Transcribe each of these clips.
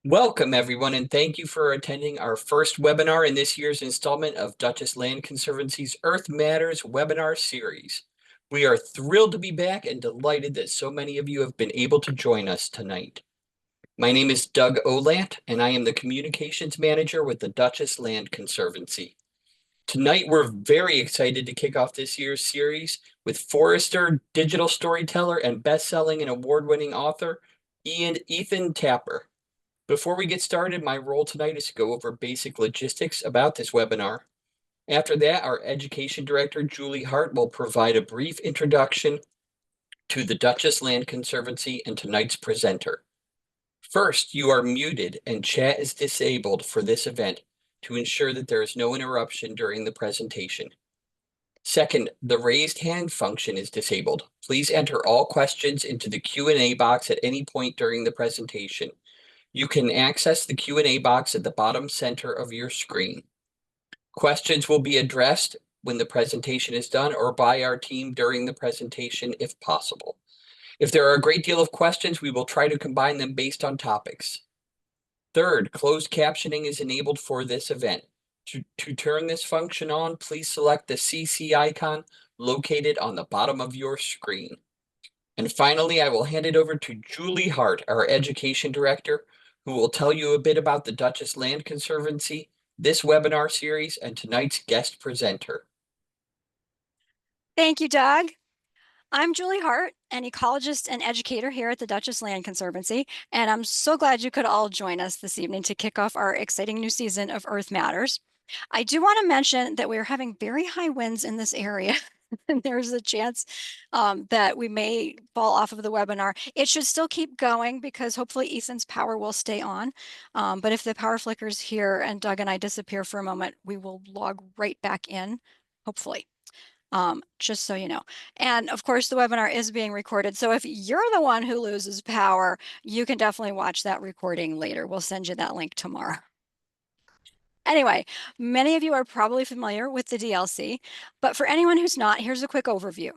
Welcome, everyone, and thank you for attending our first webinar in this year's installment of Duchess Land Conservancy's Earth Matters webinar series. We are thrilled to be back and delighted that so many of you have been able to join us tonight. My name is Doug Olant, and I am the Communications Manager with the Duchess Land Conservancy. Tonight, we're very excited to kick off this year's series with forester, digital storyteller, and best-selling and award-winning author Ethan Tapper. Before we get started, my role tonight is to go over basic logistics about this webinar. After that, our Education Director, Julie Hart, will provide a brief introduction to the Duchess Land Conservancy and tonight's presenter. First, you are muted and chat is disabled for this event to ensure that there is no interruption during the presentation. Second, the raised hand function is disabled. Please enter all questions into the Q&A box at any point during the presentation. You can access the Q&A box at the bottom center of your screen. Questions will be addressed when the presentation is done or by our team during the presentation if possible. If there are a great deal of questions, we will try to combine them based on topics. Third, closed captioning is enabled for this event. To turn this function on, please select the CC icon located on the bottom of your screen. And finally, I will hand it over to Julie Hart, our Education Director, who will tell you a bit about the Duchess Land Conservancy, this webinar series, and tonight's guest presenter. Thank you, Doug. I'm Julie Hart, an ecologist and educator here at the Duchess Land Conservancy, and I'm so glad you could all join us this evening to kick off our exciting new season of Earth Matters. I do want to mention that we're having very high winds in this area, and there's a chance that we may fall off of the webinar. It should still keep going because hopefully Ethan's power will stay on. But if the power flickers here and Doug and I disappear for a moment, we will log right back in, hopefully. Just so you know. And of course, the webinar is being recorded. So if you're the one who loses power, you can definitely watch that recording later. We'll send you that link tomorrow. Anyway, many of you are probably familiar with the DLC, but for anyone who's not, here's a quick overview.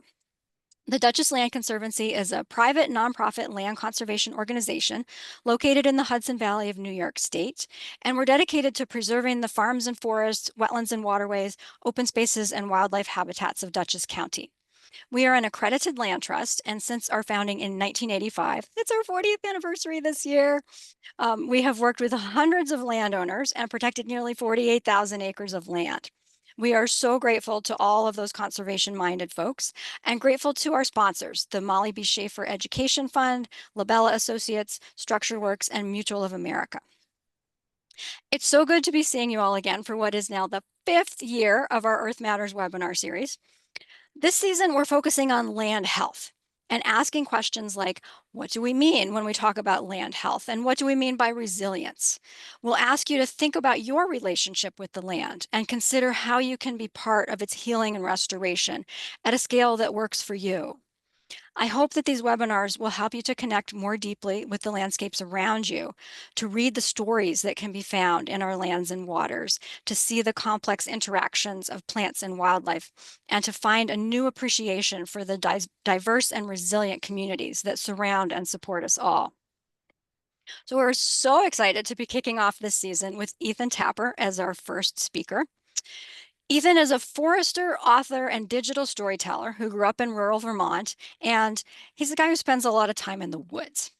The Duchess Land Conservancy is a private nonprofit land conservation organization located in the Hudson Valley of New York State, and we're dedicated to preserving the farms and forests, wetlands and waterways, open spaces, and wildlife habitats of Dutchess County. We are an accredited land trust, and since our founding in 1985, it's our 40th anniversary this year. We have worked with hundreds of landowners and protected nearly 48,000 acres of land. We are so grateful to all of those conservation-minded folks and grateful to our sponsors, the Molly B. Schaefer Education Fund, Labella Associates, Structure Works, and Mutual of America. It's so good to be seeing you all again for what is now the 5th year of our Earth Matters webinar series. This season, we're focusing on land health and asking questions like, what do we mean when we talk about land health? And what do we mean by resilience? We'll ask you to think about your relationship with the land and consider how you can be part of its healing and restoration at a scale that works for you. I hope that these webinars will help you to connect more deeply with the landscapes around you, to read the stories that can be found in our lands and waters, to see the complex interactions of plants and wildlife, and to find a new appreciation for the diverse and resilient communities that surround and support us all. So we're so excited to be kicking off this season with Ethan Tapper as our first speaker. Ethan is a forester, author, and digital storyteller who grew up in rural Vermont, and he's a guy who spends a lot of time in the woods.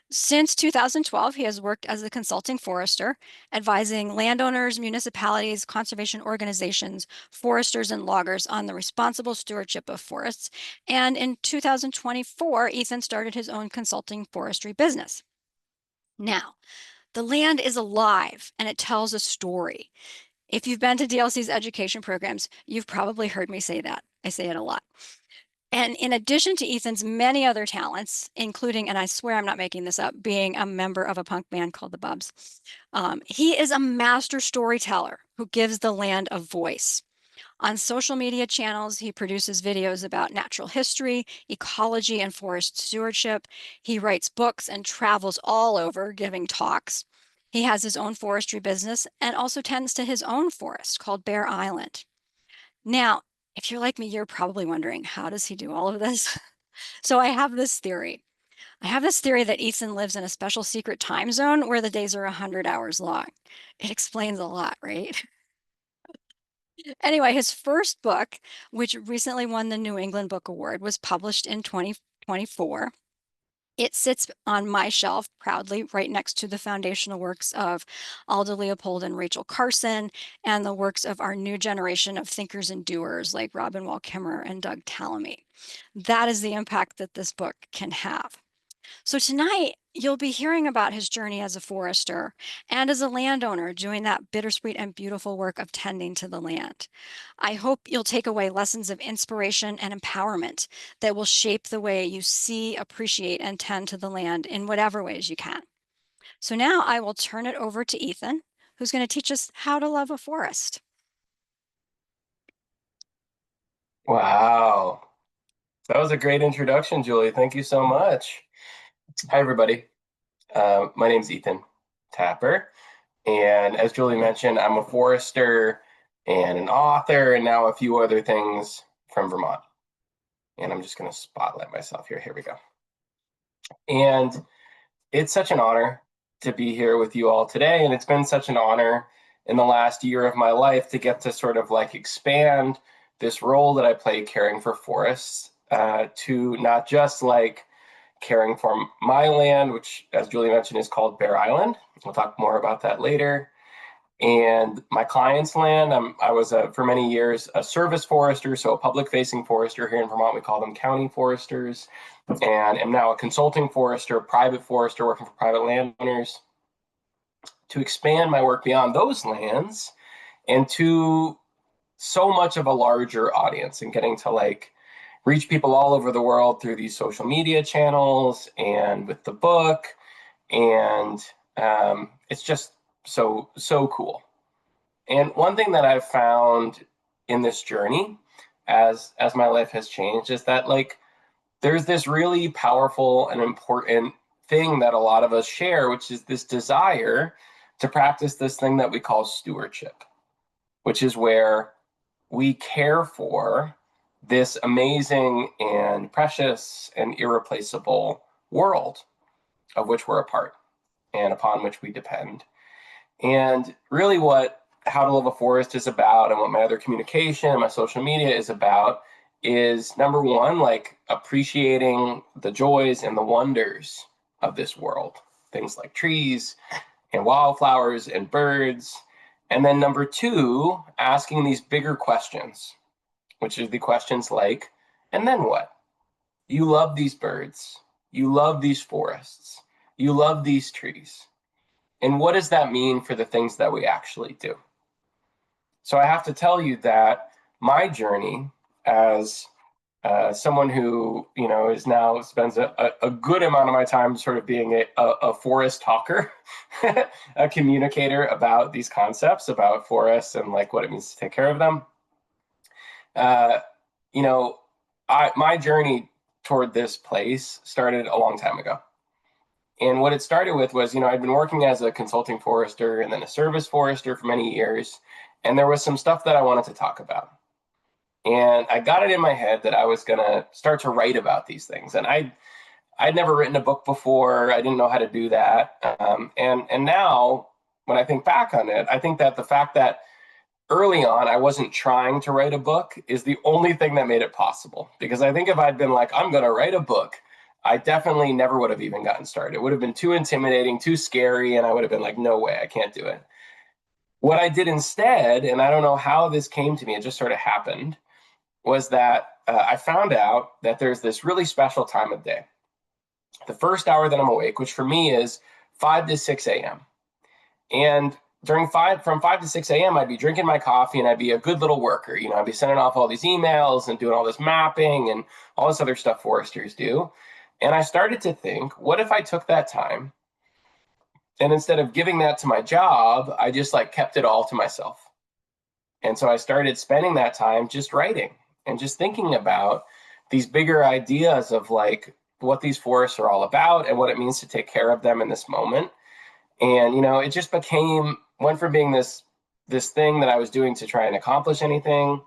Since 2012, he has worked as a consulting forester, advising landowners, municipalities, conservation organizations, foresters, and loggers on the responsible stewardship of forests. And in 2024, Ethan started his own consulting forestry business. Now, the land is alive and it tells a story. If you've been to DLC's education programs, you've probably heard me say that. I say it a lot. And in addition to Ethan's many other talents, including, and I swear I'm not making this up, being a member of a punk band called the Bubs, he is a master storyteller who gives the land a voice. On social media channels, he produces videos about natural history, ecology, and forest stewardship. He writes books and travels all over giving talks. He has his own forestry business and also tends to his own forest called Bear Island. Now, if you're like me, you're probably wondering, how does he do all of this? So I have this theory. I have this theory that Ethan lives in a special secret time zone where the days are 100 hours long. It explains a lot, right? Anyway, his first book, which recently won the New England Book Award, was published in 2024. It sits on my shelf proudly right next to the foundational works of Alda Leopold and Rachel Carson, and the works of our new generation of thinkers and doers like Robin Wall Kimmerer and Doug Tallamy. That is the impact that this book can have. So tonight, you'll be hearing about his journey as a forester and as a landowner doing that bittersweet and beautiful work of tending to the land. I hope you'll take away lessons of inspiration and empowerment that will shape the way you see, appreciate, and tend to the land in whatever ways you can. So now I will turn it over to Ethan, who's going to teach us how to love a forest. Wow. That was a great introduction, Julie. Thank you so much. Hi, everybody. My name's Ethan Tapper. And as Julie mentioned, I'm a forester and an author, and now a few other things from Vermont. And I'm just going to spotlight myself here. Here we go. And it's such an honor to be here with you all today. And it's been such an honor in the last year of my life to get to sort of like expand this role that I play caring for forests to not just like caring for my land, which, as Julie mentioned, is called Bear Island. We'll talk more about that later. And my client's land, I was for many years a service forester, so a public-facing forester. Here in Vermont, we call them county foresters, and am now a consulting forester, a private forester working for private landowners to expand my work beyond those lands and to so much of a larger audience and getting to like reach people all over the world through these social media channels and with the book. And it's just so cool. And one thing that I've found in this journey as my life has changed is that like there's this really powerful and important thing that a lot of us share, which is this desire to practice this thing that we call stewardship, which is where we care for this amazing and precious and irreplaceable world of which we're a part and upon which we depend. And really what How to Love a Forest is about, and what my other communication and my social media is about, is number one, like appreciating the joys and the wonders of this world, things like trees and wildflowers and birds. And then number two, asking these bigger questions, which are the questions like, and then what? You love these birds, you love these forests, you love these trees. And what does that mean for the things that we actually do? So I have to tell you that my journey as someone who, you know, is now spends a good amount of my time sort of being a forest talker, a communicator about these concepts, about forests and like what it means to take care of them. You know, my journey toward this place started a long time ago. And what it started with was, you know, I'd been working as a consulting forester and then a service forester for many years. And there was some stuff that I wanted to talk about. And I got it in my head that I was going to start to write about these things. And I'd never written a book before. I didn't know how to do that. And now, when I think back on it, I think that the fact that early on I wasn't trying to write a book is the only thing that made it possible. Because I think if I'd been like, I'm going to write a book, I definitely never would have even gotten started. It would have been too intimidating, too scary, and I would have been like, no way, I can't do it. What I did instead, and I don't know how this came to me, it just sort of happened, was that I found out that there's this really special time of day. The first hour that I'm awake, which for me is 5 to 6 a.m. And from 5 to 6 a.m., I'd be drinking my coffee and I'd be a good little worker. You know, I'd be sending off all these emails and doing all this mapping and all this other stuff foresters do. And I started to think, what if I took that time and instead of giving that to my job, I just like kept it all to myself? And so I started spending that time just writing and just thinking about these bigger ideas of like what these forests are all about and what it means to take care of them in this moment. And, you know, it just went from being this thing that I was doing to try and accomplish anything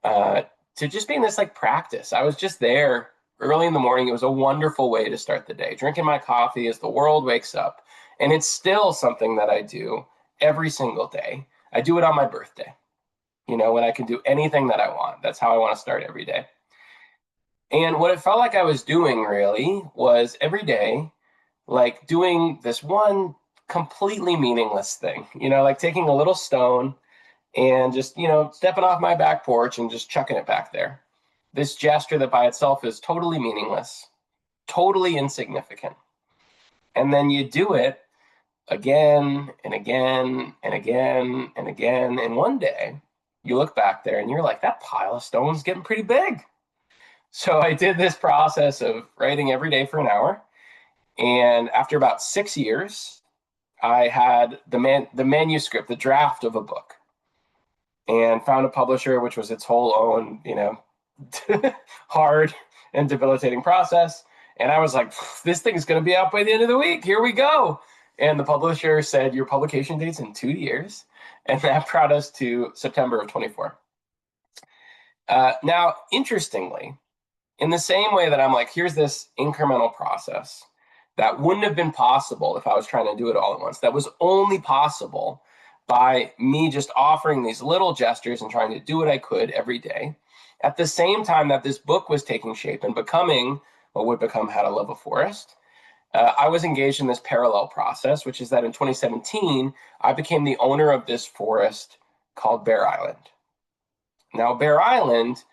to just being this like practice. I was just there early in the morning. It was a wonderful way to start the day, drinking my coffee as the world wakes up. And it's still something that I do every single day. I do it on my birthday, when I can do anything that I want. That's how I want to start every day. And what it felt like I was doing really was every day, like doing this one completely meaningless thing, like taking a little stone and just, stepping off my back porch and just chucking it back there. This gesture that by itself is totally meaningless, totally insignificant. And then you do it again and again and again and again. And one day you look back there and you're like, that pile of stones getting pretty big. So I did this process of writing every day for an hour. And after about 6 years, I had the manuscript, the draft of a book, and found a publisher, which was its whole own, hard and debilitating process. And I was like, this thing's going to be out by the end of the week. Here we go. And the publisher said, your publication date's in 2 years. And that brought us to September of 24. Now, interestingly, in the same way that I'm like, here's this incremental process that wouldn't have been possible if I was trying to do it all at once. That was only possible by me just offering these little gestures and trying to do what I could every day. At the same time that this book was taking shape and becoming what would become How to Love a Forest, I was engaged in this parallel process, which is that in 2017, I became the owner of this forest called Bear Island. Now, Bear Island,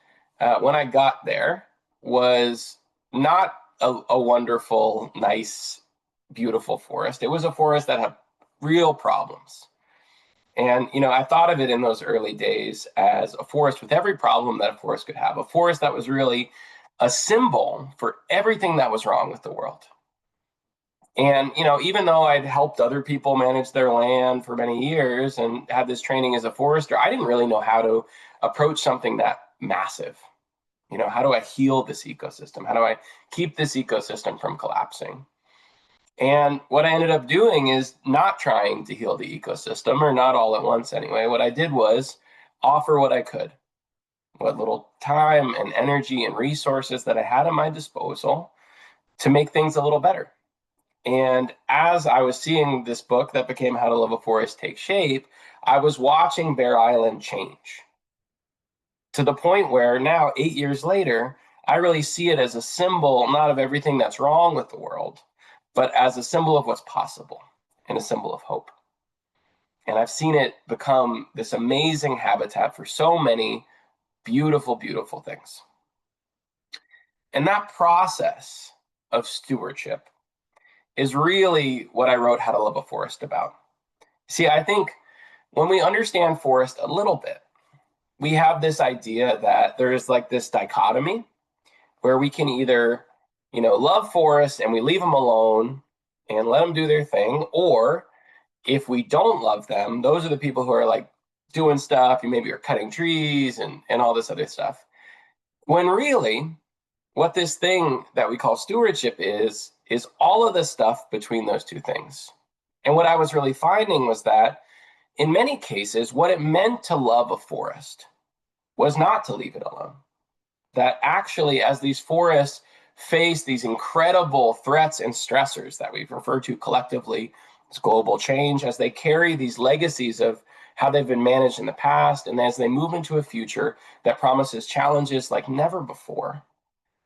when I got there, was not a wonderful, nice, beautiful forest. It was a forest that had real problems. And, I thought of it in those early days as a forest with every problem that a forest could have, a forest that was really a symbol for everything that was wrong with the world. And, even though I'd helped other people manage their land for many years and had this training as a forester, I didn't really know how to approach something that massive. How do I heal this ecosystem? How do I keep this ecosystem from collapsing? And what I ended up doing is not trying to heal the ecosystem, or not all at once anyway. What I did was offer what I could, what little time and energy and resources that I had at my disposal to make things a little better. And as I was seeing this book that became How to Love a Forest take shape, I was watching Bear Island change to the point where now, 8 years later, I really see it as a symbol, not of everything that's wrong with the world, but as a symbol of what's possible and a symbol of hope. And I've seen it become this amazing habitat for so many beautiful, beautiful things. And that process of stewardship is really what I wrote How to Love a Forest about. See, I think when we understand forest a little bit, we have this idea that there is like this dichotomy where we can either, love forests and we leave them alone and let them do their thing, or if we don't love them, those are the people who are like doing stuff. You maybe are cutting trees and all this other stuff. When really, what this thing that we call stewardship is all of the stuff between those two things. And what I was really finding was that in many cases, what it meant to love a forest was not to leave it alone. That actually, as these forests face these incredible threats and stressors that we've referred to collectively as global change, as they carry these legacies of how they've been managed in the past, and as they move into a future that promises challenges like never before,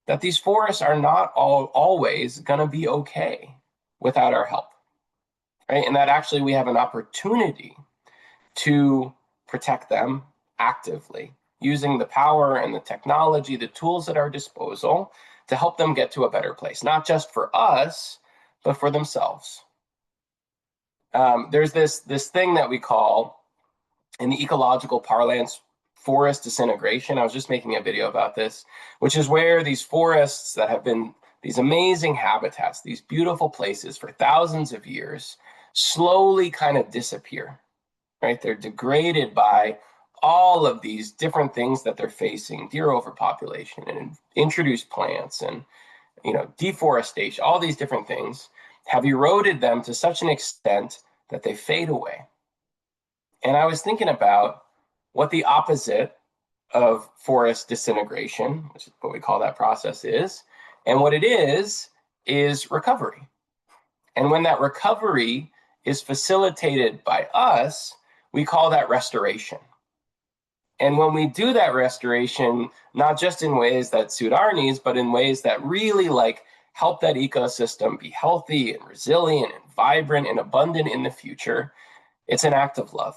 that these forests are not always going to be okay without our help, right? And that actually we have an opportunity to protect them actively, using the power and the technology, the tools at our disposal to help them get to a better place, not just for us, but for themselves. There's this thing that we call, in the ecological parlance, forest disintegration. I was just making a video about this, which is where these forests that have been these amazing habitats, these beautiful places for thousands of years, slowly kind of disappear, right? They're degraded by all of these different things that they're facing, deer overpopulation and introduced plants and, deforestation, all these different things have eroded them to such an extent that they fade away. And I was thinking about what the opposite of forest disintegration, which is what we call that process, is And what it is recovery. And when that recovery is facilitated by us, we call that restoration. And when we do that restoration, not just in ways that suit our needs, but in ways that really help that ecosystem be healthy and resilient and vibrant and abundant in the future, it's an act of love.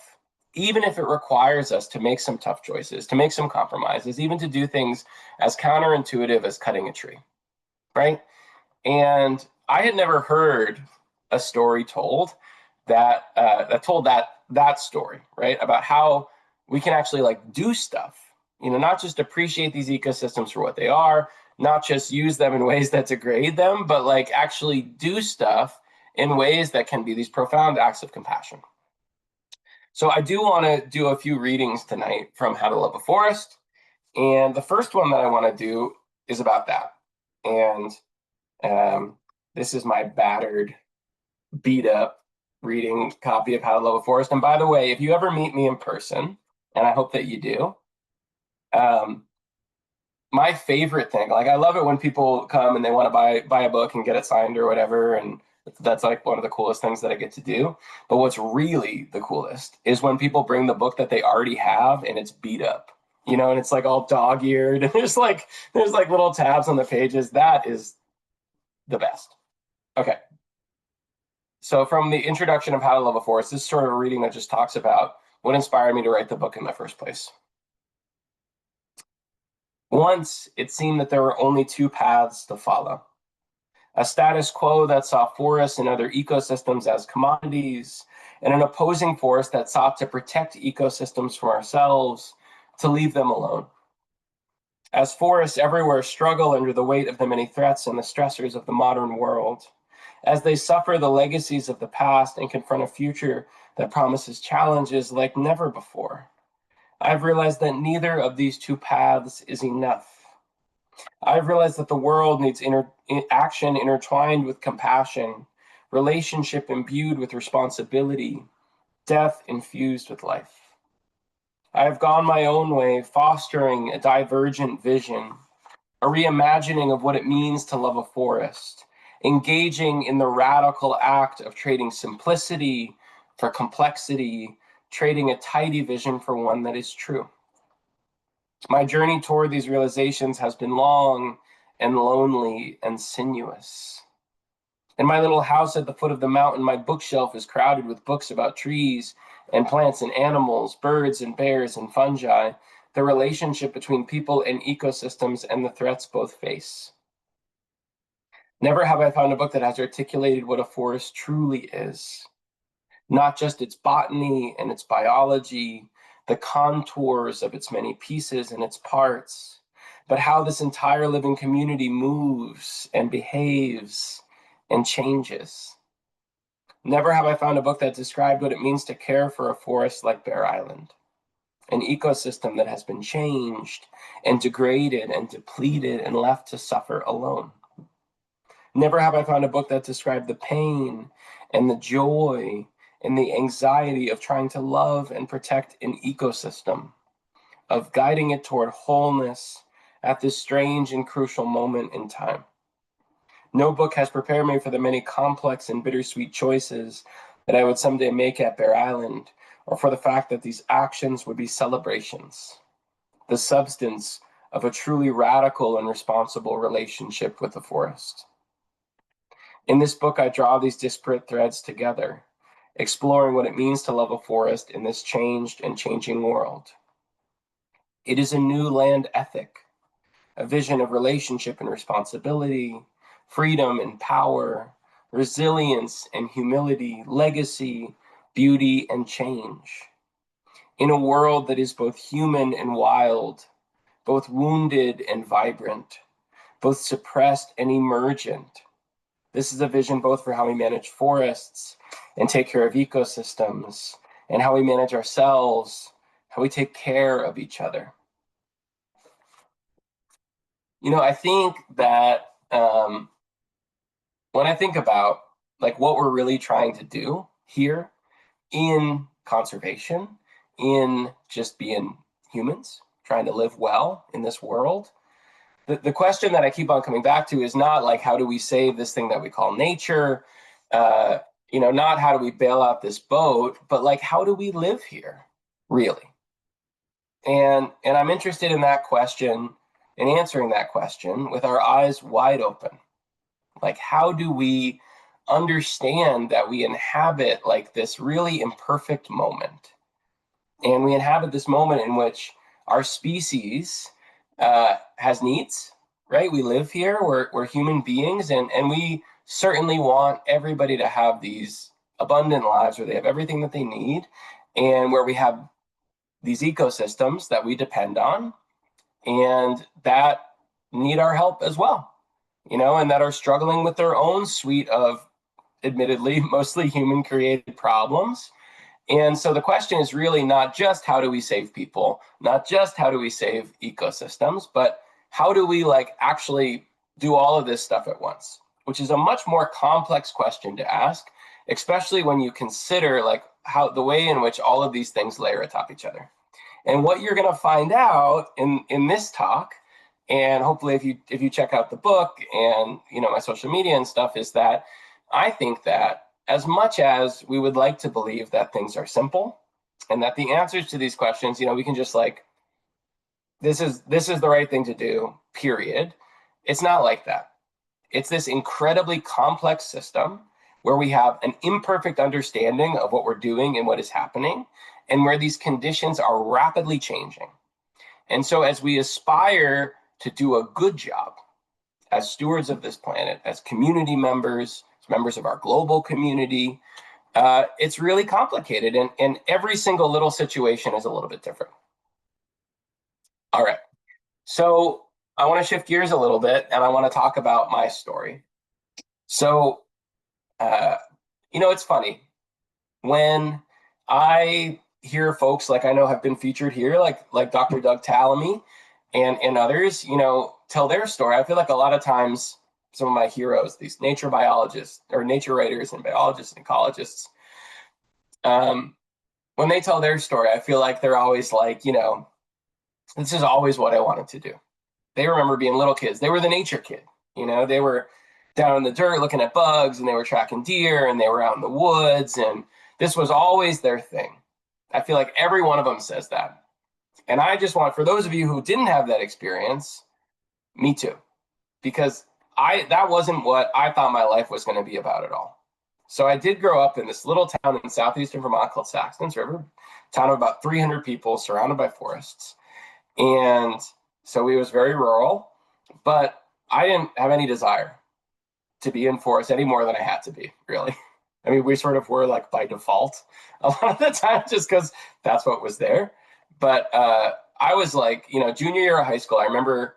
Even if it requires us to make some tough choices, to make some compromises, even to do things as counterintuitive as cutting a tree, right? And I had never heard a story told that told that story, right? About how we can actually do stuff, not just appreciate these ecosystems for what they are, not just use them in ways that degrade them, but actually do stuff in ways that can be these profound acts of compassion. So I do want to do a few readings tonight from How to Love a Forest. And the first one that I want to do is about that. And this is my battered, beat up reading copy of How to Love a Forest. And by the way, if you ever meet me in person, and I hope that you do, my favorite thing, I love it when people come and they want to buy a book and get it signed or whatever. And that's one of the coolest things that I get to do. But what's really the coolest is when people bring the book that they already have and it's beat up, and it's all dog-eared and there's little tabs on the pages. That is the best. Okay. So from the introduction of How to Love a Forest, this is sort of a reading that just talks about what inspired me to write the book in the first place. Once it seemed that there were only two paths to follow. A status quo that saw forests and other ecosystems as commodities, and an opposing force that sought to protect ecosystems from ourselves, to leave them alone. As forests everywhere struggle under the weight of the many threats and the stressors of the modern world, as they suffer the legacies of the past and confront a future that promises challenges like never before, I've realized that neither of these two paths is enough. I've realized that the world needs action intertwined with compassion, relationship imbued with responsibility, death infused with life. I have gone my own way, fostering a divergent vision, a reimagining of what it means to love a forest, engaging in the radical act of trading simplicity for complexity, trading a tidy vision for one that is true. My journey toward these realizations has been long and lonely and sinuous. In my little house at the foot of the mountain, my bookshelf is crowded with books about trees and plants and animals, birds and bears and fungi, the relationship between people and ecosystems, and the threats both face. Never have I found a book that has articulated what a forest truly is. Not just its botany and its biology, the contours of its many pieces and its parts, but how this entire living community moves and behaves and changes. Never have I found a book that described what it means to care for a forest like Bear Island, an ecosystem that has been changed and degraded and depleted and left to suffer alone. Never have I found a book that described the pain and the joy and the anxiety of trying to love and protect an ecosystem, of guiding it toward wholeness at this strange and crucial moment in time. No book has prepared me for the many complex and bittersweet choices that I would someday make at Bear Island, or for the fact that these actions would be celebrations, the substance of a truly radical and responsible relationship with the forest. In this book, I draw these disparate threads together, exploring what it means to love a forest in this changed and changing world. It is a new land ethic, a vision of relationship and responsibility, freedom and power, resilience and humility, legacy, beauty and change. In a world that is both human and wild, both wounded and vibrant, both suppressed and emergent. This is a vision both for how we manage forests and take care of ecosystems, and how we manage ourselves, how we take care of each other. I think that when I think about what we're really trying to do here in conservation, in just being humans, trying to live well in this world, the question that I keep on coming back to is not like, how do we save this thing that we call nature? Not how do we bail out this boat, but like, how do we live here, really? And I'm interested in that question and answering that question with our eyes wide open. Like, how do we understand that we inhabit like this really imperfect moment? And we inhabit this moment in which our species has needs, right? We live here, we're human beings, and we certainly want everybody to have these abundant lives where they have everything that they need, and where we have these ecosystems that we depend on and that need our help as well, and that are struggling with their own suite of, admittedly, mostly human created problems. And so the question is really not just how do we save people, not just how do we save ecosystems, but how do we like actually do all of this stuff at once, which is a much more complex question to ask, especially when you consider like how the way in which all of these things layer atop each other. And what you're going to find out in this talk, and hopefully if you check out the book and my social media and stuff, is that I think that as much as we would like to believe that things are simple and that the answers to these questions, we can just like, this is the right thing to do, period. It's not like that. It's this incredibly complex system where we have an imperfect understanding of what we're doing and what is happening, and where these conditions are rapidly changing. And so as we aspire to do a good job as stewards of this planet, as community members, as members of our global community, it's really complicated, and every single little situation is a little bit different. All right, so I want to shift gears a little bit, and I want to talk about my story. So, it's funny when I hear folks like I know have been featured here, like Dr. Doug Tallamy and others, tell their story. I feel like a lot of times some of my heroes, these nature biologists or nature writers and biologists and ecologists, when they tell their story, I feel like they're always like, this is always what I wanted to do. They remember being little kids. They were the nature kid. They were down in the dirt looking at bugs, and they were tracking deer, and they were out in the woods, and this was always their thing. I feel like every one of them says that. And I just want, for those of you who didn't have that experience, me too, because that wasn't what I thought my life was going to be about at all. So I did grow up in this little town in southeastern Vermont called Saxons River, town of about 300 people surrounded by forests. And so it was very rural, but I didn't have any desire to be in forest any more than I had to be, really. I mean, we sort of were like by default a lot of the time just because that's what was there. But I was like, junior year of high school, I remember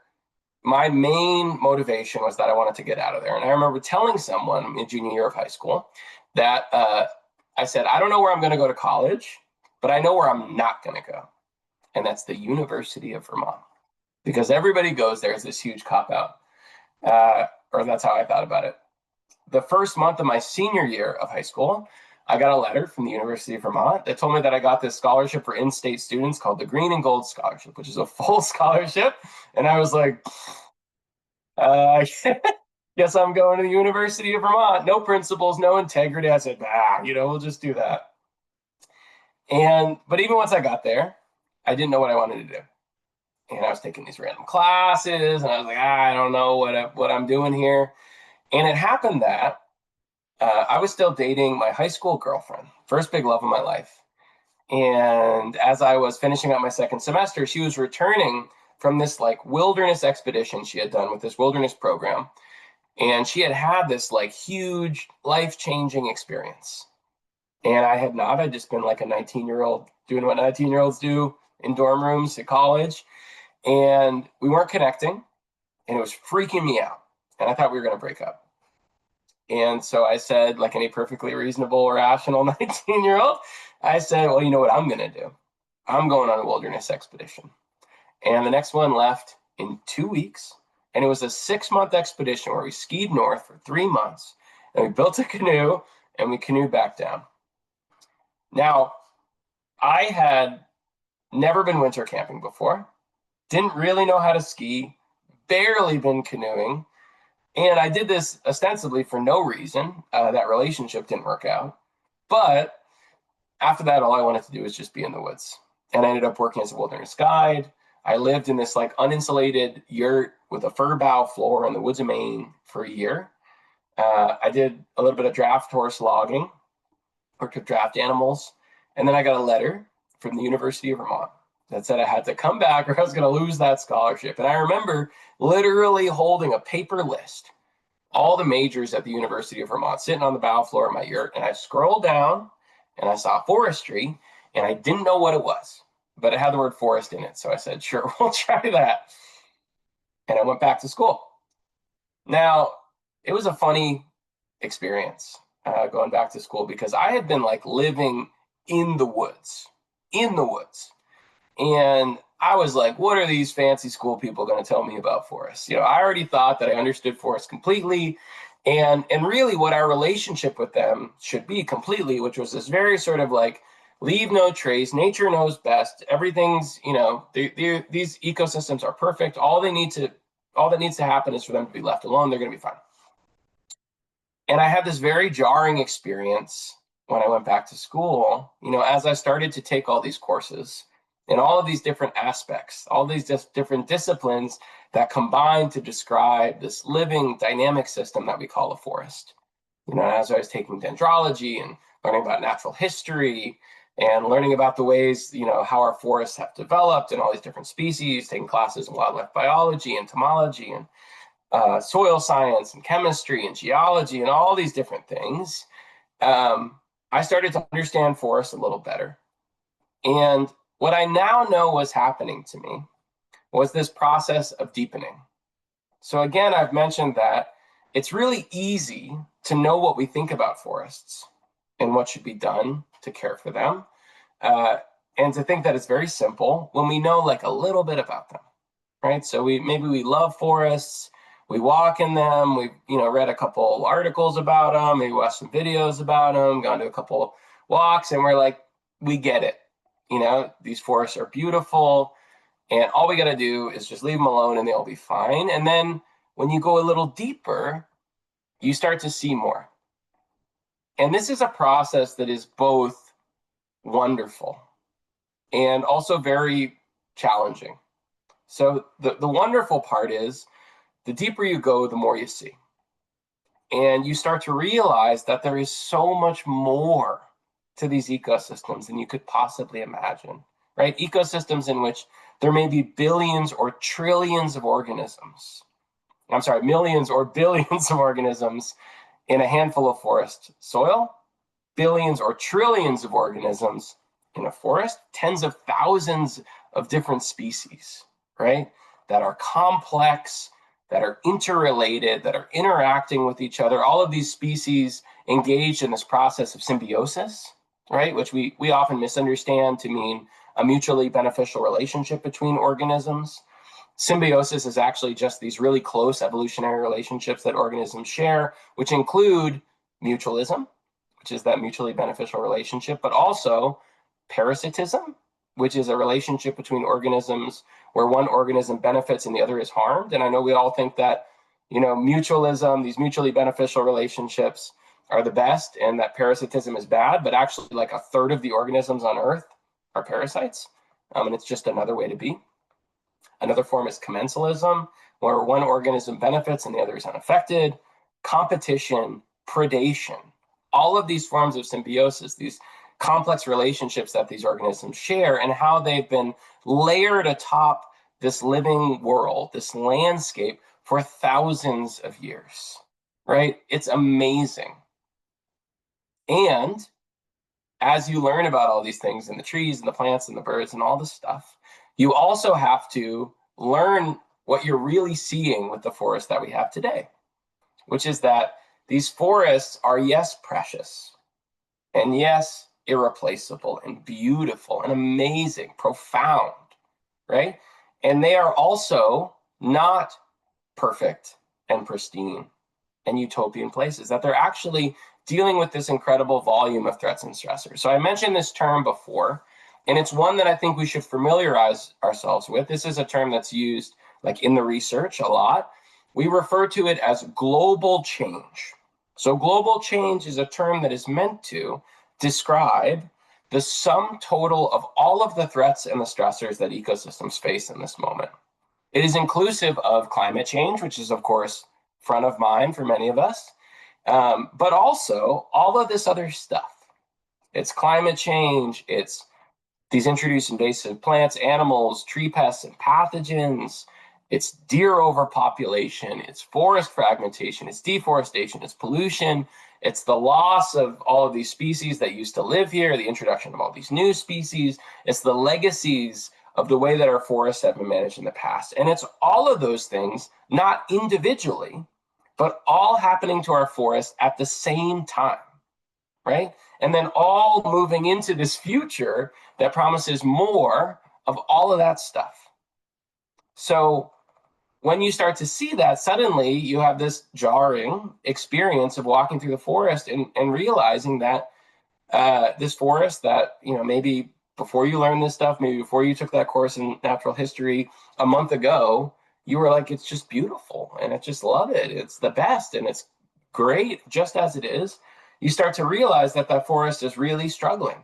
my main motivation was that I wanted to get out of there. And I remember telling someone in junior year of high school that I said, I don't know where I'm going to go to college, but I know where I'm not going to go. And that's the University of Vermont, because everybody goes there as this huge cop-out, or that's how I thought about it. The first month of my senior year of high school, I got a letter from the University of Vermont that told me that I got this scholarship for in-state students called the Green and Gold Scholarship, which is a full scholarship. And I was like, guess I'm going to the University of Vermont. No principles, no integrity. I said, we'll just do that. But even once I got there, I didn't know what I wanted to do. And I was taking these random classes, and I was like, I don't know what I'm doing here. And it happened that I was still dating my high school girlfriend, first big love of my life. And as I was finishing up my second semester, she was returning from this like wilderness expedition she had done with this wilderness program. And she had had this like huge life-changing experience. And I had not. I'd just been like a 19-year-old doing what 19-year-olds do in dorm rooms at college. And we weren't connecting, and it was freaking me out. And I thought we were going to break up. And so I said, like any perfectly reasonable, rational 19-year-old, I said, well, you know what I'm going to do? I'm going on a wilderness expedition. And the next one left in 2 weeks. And it was a 6-month expedition where we skied north for 3 months. And we built a canoe, and we canoed back down. Now, I had never been winter camping before. Didn't really know how to ski. barely been canoeing. And I did this ostensibly for no reason. That relationship didn't work out. But after that, all I wanted to do was just be in the woods. And I ended up working as a wilderness guide. I lived in this like uninsulated yurt with a fir bough floor in the woods of Maine for a year. I did a little bit of draft horse logging, worked with draft animals. And then I got a letter from the University of Vermont that said I had to come back or I was going to lose that scholarship. And I remember literally holding a paper list, all the majors at the University of Vermont, sitting on the bow floor of my yurt. And I scrolled down and I saw forestry and I didn't know what it was, but it had the word forest in it. So I said, sure, we'll try that. And I went back to school. Now, it was a funny experience going back to school because I had been like living in the woods. And I was like, what are these fancy school people going to tell me about forests? You know, I already thought that I understood forests completely. And really what our relationship with them should be completely, which was this very sort of like, leave no trace, nature knows best. Everything's, you know, these ecosystems are perfect. All that needs to happen is for them to be left alone. They're going to be fine. And I had this very jarring experience when I went back to school, you know, as I started to take all these courses in all of these different aspects, all these different disciplines that combine to describe this living dynamic system that we call a forest. You know, as I was taking dendrology and learning about natural history and learning about the ways, you know, how our forests have developed and all these different species, taking classes in wildlife biology, entomology, and soil science and chemistry and geology and all these different things, I started to understand forests a little better. And what I now know was happening to me was this process of deepening. So again, I've mentioned that it's really easy to know what we think about forests and what should be done to care for them. And to think that it's very simple when we know like a little bit about them, right? So maybe we love forests, we walk in them, we've read a couple articles about them, maybe watched some videos about them, gone to a couple walks, and we're like, we get it. You know, these forests are beautiful, and all we got to do is just leave them alone and they'll be fine. And then when you go a little deeper, you start to see more. And this is a process that is both wonderful and also very challenging. So the wonderful part is the deeper you go, the more you see. And you start to realize that there is so much more to these ecosystems than you could possibly imagine, right? Ecosystems in which there may be billions or trillions of organisms. I'm sorry, millions or billions of organisms in a handful of forest soil, billions or trillions of organisms in a forest, tens of thousands of different species, right? That are complex, that are interrelated, that are interacting with each other. All of these species engaged in this process of symbiosis, right? Which we often misunderstand to mean a mutually beneficial relationship between organisms. Symbiosis is actually just these really close evolutionary relationships that organisms share, which include mutualism, which is that mutually beneficial relationship, but also parasitism, which is a relationship between organisms where one organism benefits and the other is harmed. And I know we all think that, mutualism, these mutually beneficial relationships are the best and that parasitism is bad, but actually like a third of the organisms on Earth are parasites. And it's just another way to be. Another form is commensalism, where one organism benefits and the other is unaffected. Competition, predation, all of these forms of symbiosis, these complex relationships that these organisms share and how they've been layered atop this living world, this landscape for thousands of years, right? It's amazing. And as you learn about all these things and the trees and the plants and the birds and all this stuff, you also have to learn what you're really seeing with the forest that we have today, which is that these forests are, yes, precious, and yes, irreplaceable and beautiful and amazing, profound, right? And they are also not perfect and pristine and utopian places, that they're actually dealing with this incredible volume of threats and stressors. So I mentioned this term before, and it's one that I think we should familiarize ourselves with. This is a term that's used like in the research a lot, we refer to it as global change. So global change is a term that is meant to describe the sum total of all of the threats and the stressors that ecosystems face in this moment. It is inclusive of climate change, which is, of course, front of mind for many of us, but also all of this other stuff. It's climate change, it's these introduced invasive plants, animals, tree pests, and pathogens. It's deer overpopulation, it's forest fragmentation, it's deforestation, it's pollution, it's the loss of all of these species that used to live here, the introduction of all these new species, it's the legacies of the way that our forests have been managed in the past. And it's all of those things, not individually, but all happening to our forests at the same time, right? And then all moving into this future that promises more of all of that stuff. So when you start to see that, suddenly you have this jarring experience of walking through the forest and realizing that this forest that, maybe before you learned this stuff, maybe before you took that course in natural history a month ago, you were like, it's just beautiful and I just love it. It's the best and it's great just as it is. You start to realize that that forest is really struggling,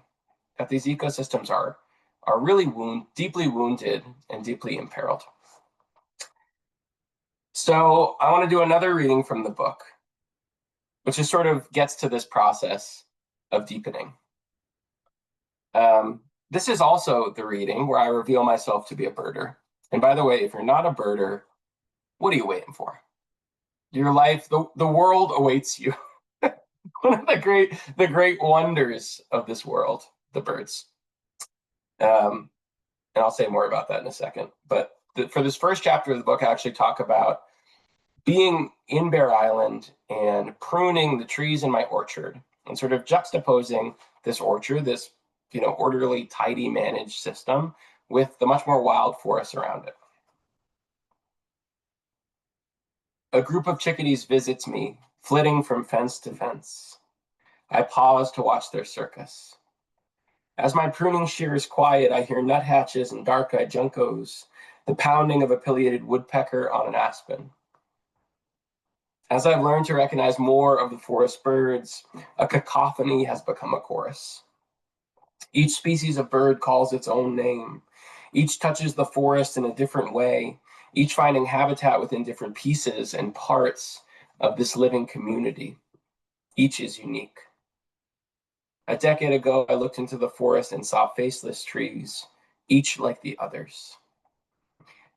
that these ecosystems are really deeply wounded and deeply imperiled. So I want to do another reading from the book, which just sort of gets to this process of deepening. This is also the reading where I reveal myself to be a birder. And by the way, if you're not a birder, what are you waiting for? Your life, the world awaits you. One of the great wonders of this world, the birds. And I'll say more about that in a second. But for this first chapter of the book, I actually talk about being in Bear Island and pruning the trees in my orchard and sort of juxtaposing this orchard, this orderly, tidy, managed system with the much more wild forest around it. A group of chickadees visits me, flitting from fence to fence. I pause to watch their circus. As my pruning shears quiet, I hear nuthatches and dark-eyed juncos, the pounding of a pileated woodpecker on an aspen. As I've learned to recognize more of the forest birds, a cacophony has become a chorus. Each species of bird calls its own name. Each touches the forest in a different way, each finding habitat within different pieces and parts of this living community. Each is unique. A decade ago, I looked into the forest and saw faceless trees, each like the others.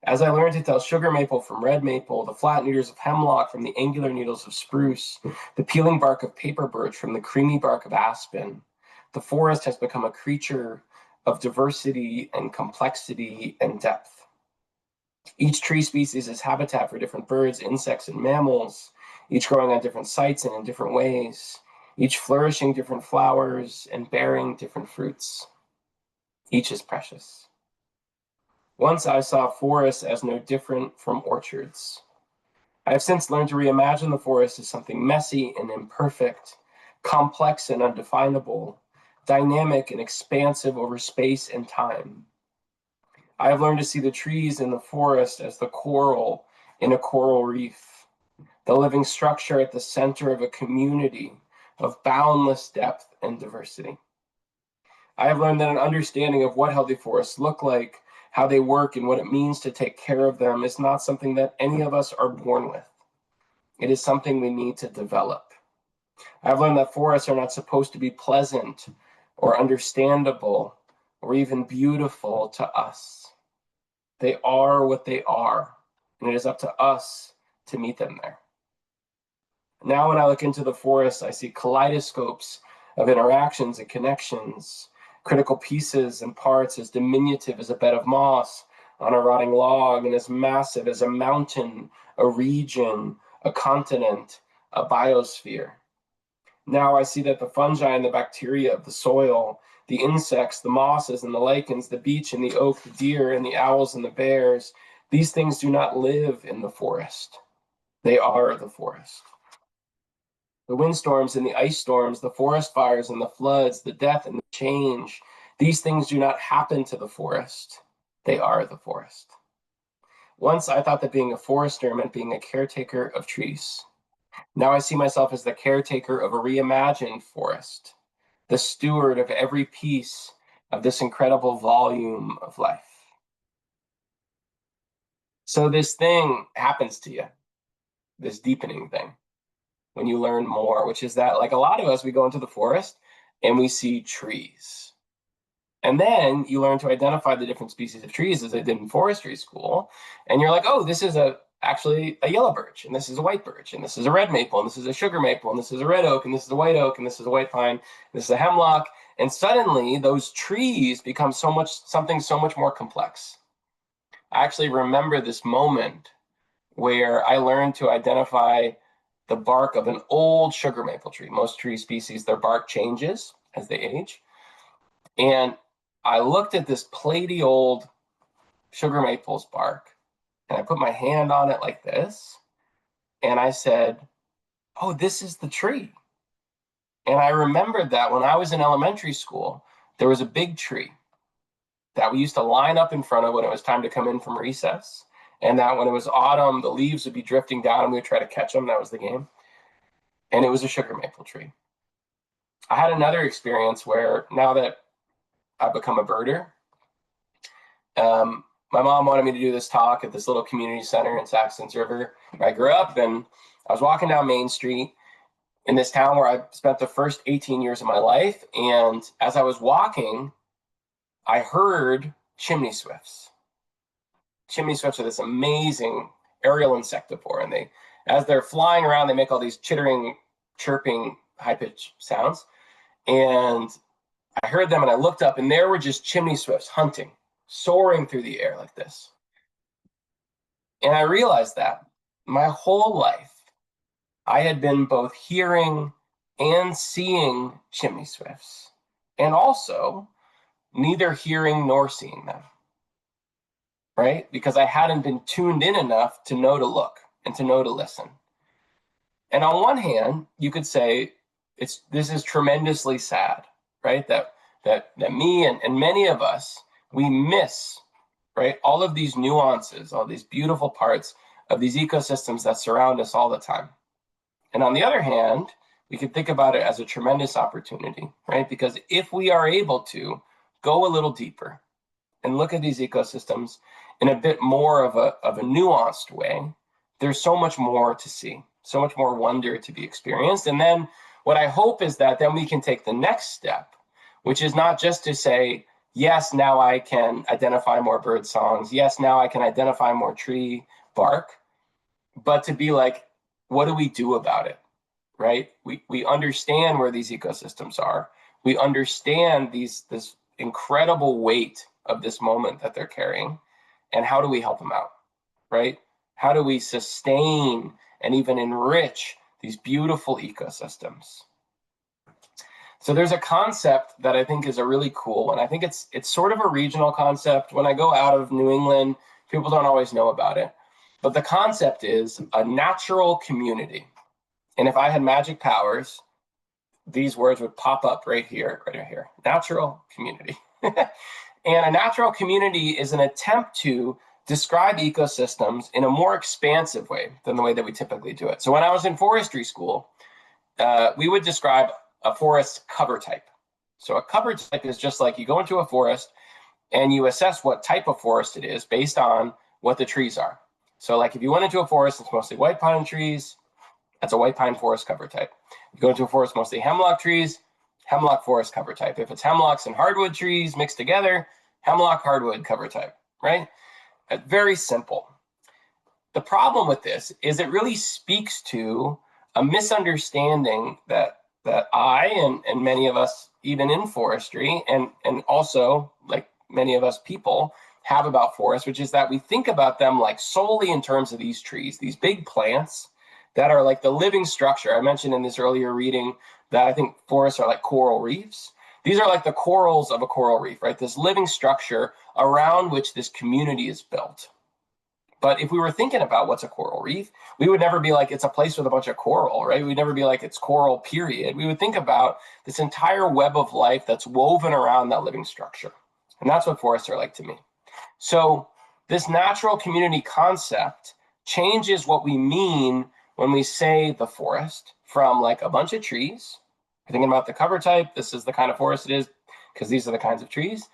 As I learned to tell sugar maple from red maple, the flat needles of hemlock from the angular needles of spruce, the peeling bark of paper birch from the creamy bark of aspen, the forest has become a creature of diversity and complexity and depth. Each tree species is habitat for different birds, insects, and mammals, each growing on different sites and in different ways, each flourishing different flowers and bearing different fruits. Each is precious. Once I saw forests as no different from orchards. I have since learned to reimagine the forest as something messy and imperfect, complex and undefinable, dynamic and expansive over space and time. I have learned to see the trees in the forest as the coral in a coral reef, the living structure at the center of a community of boundless depth and diversity. I have learned that an understanding of what healthy forests look like, how they work, and what it means to take care of them is not something that any of us are born with. It is something we need to develop. I've learned that forests are not supposed to be pleasant or understandable or even beautiful to us. They are what they are, and it is up to us to meet them there. Now, when I look into the forest, I see kaleidoscopes of interactions and connections, critical pieces and parts as diminutive as a bed of moss on a rotting log and as massive as a mountain, a region, a continent, a biosphere. Now I see that the fungi and the bacteria of the soil, the insects, the mosses and the lichens, the beech and the oak, the deer and the owls and the bears, these things do not live in the forest. They are the forest. The windstorms and the ice storms, the forest fires and the floods, the death and the change, these things do not happen to the forest. They are the forest. Once I thought that being a forester meant being a caretaker of trees. Now I see myself as the caretaker of a reimagined forest, the steward of every piece of this incredible volume of life. So this thing happens to you, this deepening thing, when you learn more, which is that, like a lot of us, we go into the forest and we see trees. And then you learn to identify the different species of trees, as I did in forestry school. And you're like, oh, this is actually a yellow birch, and this is a white birch, and this is a red maple, and this is a sugar maple, and this is a red oak, and this is a white oak, and this is a white pine, and this is a hemlock. And suddenly those trees become something so much more complex. I actually remember this moment where I learned to identify the bark of an old sugar maple tree. Most tree species, their bark changes as they age. And I looked at this platy old sugar maple's bark, and I put my hand on it like this, and I said, oh, this is the tree. And I remembered that when I was in elementary school, there was a big tree that we used to line up in front of when it was time to come in from recess. And that when it was autumn, the leaves would be drifting down and we would try to catch them. That was the game. And it was a sugar maple tree. I had another experience where, now that I've become a birder, my mom wanted me to do this talk at this little community center in Saxons River, where I grew up. And I was walking down Main Street in this town where I spent the first 18 years of my life. And as I was walking, I heard chimney swifts. Chimney swifts are this amazing aerial insectivore, and as they're flying around, they make all these chittering, chirping, high-pitched sounds. And I heard them, and I looked up, and there were just chimney swifts hunting, soaring through the air like this. And I realized that my whole life, I had been both hearing and seeing chimney swifts, and also neither hearing nor seeing them, right? Because I hadn't been tuned in enough to know to look and to know to listen. And on one hand, you could say this is tremendously sad, right? That me and many of us, we miss, right, all of these nuances, all these beautiful parts of these ecosystems that surround us all the time. And on the other hand, we could think about it as a tremendous opportunity, right? Because if we are able to go a little deeper and look at these ecosystems in a bit more of a nuanced way, there's so much more to see, so much more wonder to be experienced. And then what I hope is that then we can take the next step, which is not just to say, yes, now I can identify more bird songs. Yes, now I can identify more tree bark, but to be like, what do we do about it, right? We understand where these ecosystems are. We understand this incredible weight of this moment that they're carrying. And how do we help them out, right? How do we sustain and even enrich these beautiful ecosystems? So there's a concept that I think is a really cool one. I think it's sort of a regional concept. When I go out of New England, people don't always know about it. But the concept is a natural community. And if I had magic powers, these words would pop up right here, natural community. And a natural community is an attempt to describe ecosystems in a more expansive way than the way that we typically do it. So when I was in forestry school, we would describe a forest cover type. So a cover type is just like you go into a forest and you assess what type of forest it is based on what the trees are. So like if you went into a forest, it's mostly white pine trees, that's a white pine forest cover type. You go into a forest, mostly hemlock trees, hemlock forest cover type. If it's hemlocks and hardwood trees mixed together, hemlock hardwood cover type, right? Very simple. The problem with this is it really speaks to a misunderstanding that I and many of us, even in forestry, and also like many of us people have about forests, which is that we think about them like solely in terms of these trees, these big plants that are like the living structure. I mentioned in this earlier reading that I think forests are like coral reefs. These are like the corals of a coral reef, right? This living structure around which this community is built. But if we were thinking about what's a coral reef, we would never be like, it's a place with a bunch of coral, right? We'd never be like, it's coral, period. We would think about this entire web of life that's woven around that living structure. And that's what forests are like to me. So this natural community concept changes what we mean when we say the forest from like a bunch of trees. You're thinking about the cover type, this is the kind of forest it is because these are the kinds of trees,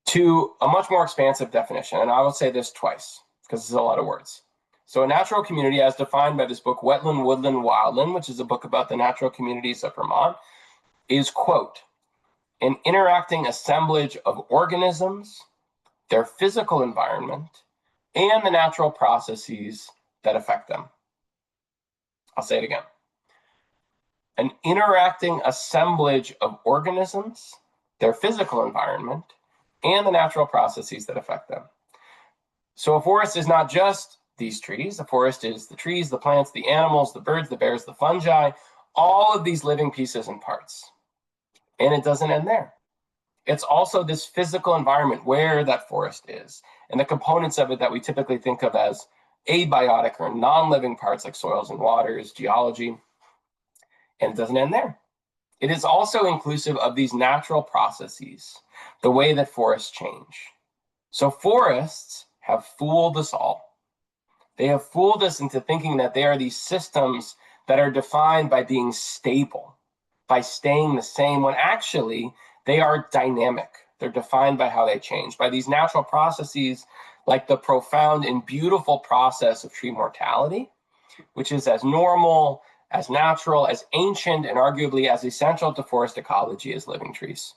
to a much more expansive definition. And I will say this twice because this is a lot of words. So a natural community, as defined by this book, Wetland, Woodland, Wildland, which is a book about the natural communities of Vermont, is, quote, an interacting assemblage of organisms, their physical environment, and the natural processes that affect them. I'll say it again. An interacting assemblage of organisms, their physical environment, and the natural processes that affect them. So a forest is not just these trees. A forest is the trees, the plants, the animals, the birds, the bears, the fungi, all of these living pieces and parts. And it doesn't end there. It's also this physical environment where that forest is and the components of it that we typically think of as abiotic or non-living parts like soils and waters, geology. And it doesn't end there. It is also inclusive of these natural processes, the way that forests change. So forests have fooled us all. They have fooled us into thinking that they are these systems that are defined by being stable, by staying the same, when actually they are dynamic. They're defined by how they change, by these natural processes like the profound and beautiful process of tree mortality, which is as normal, as natural, as ancient, and arguably as essential to forest ecology as living trees.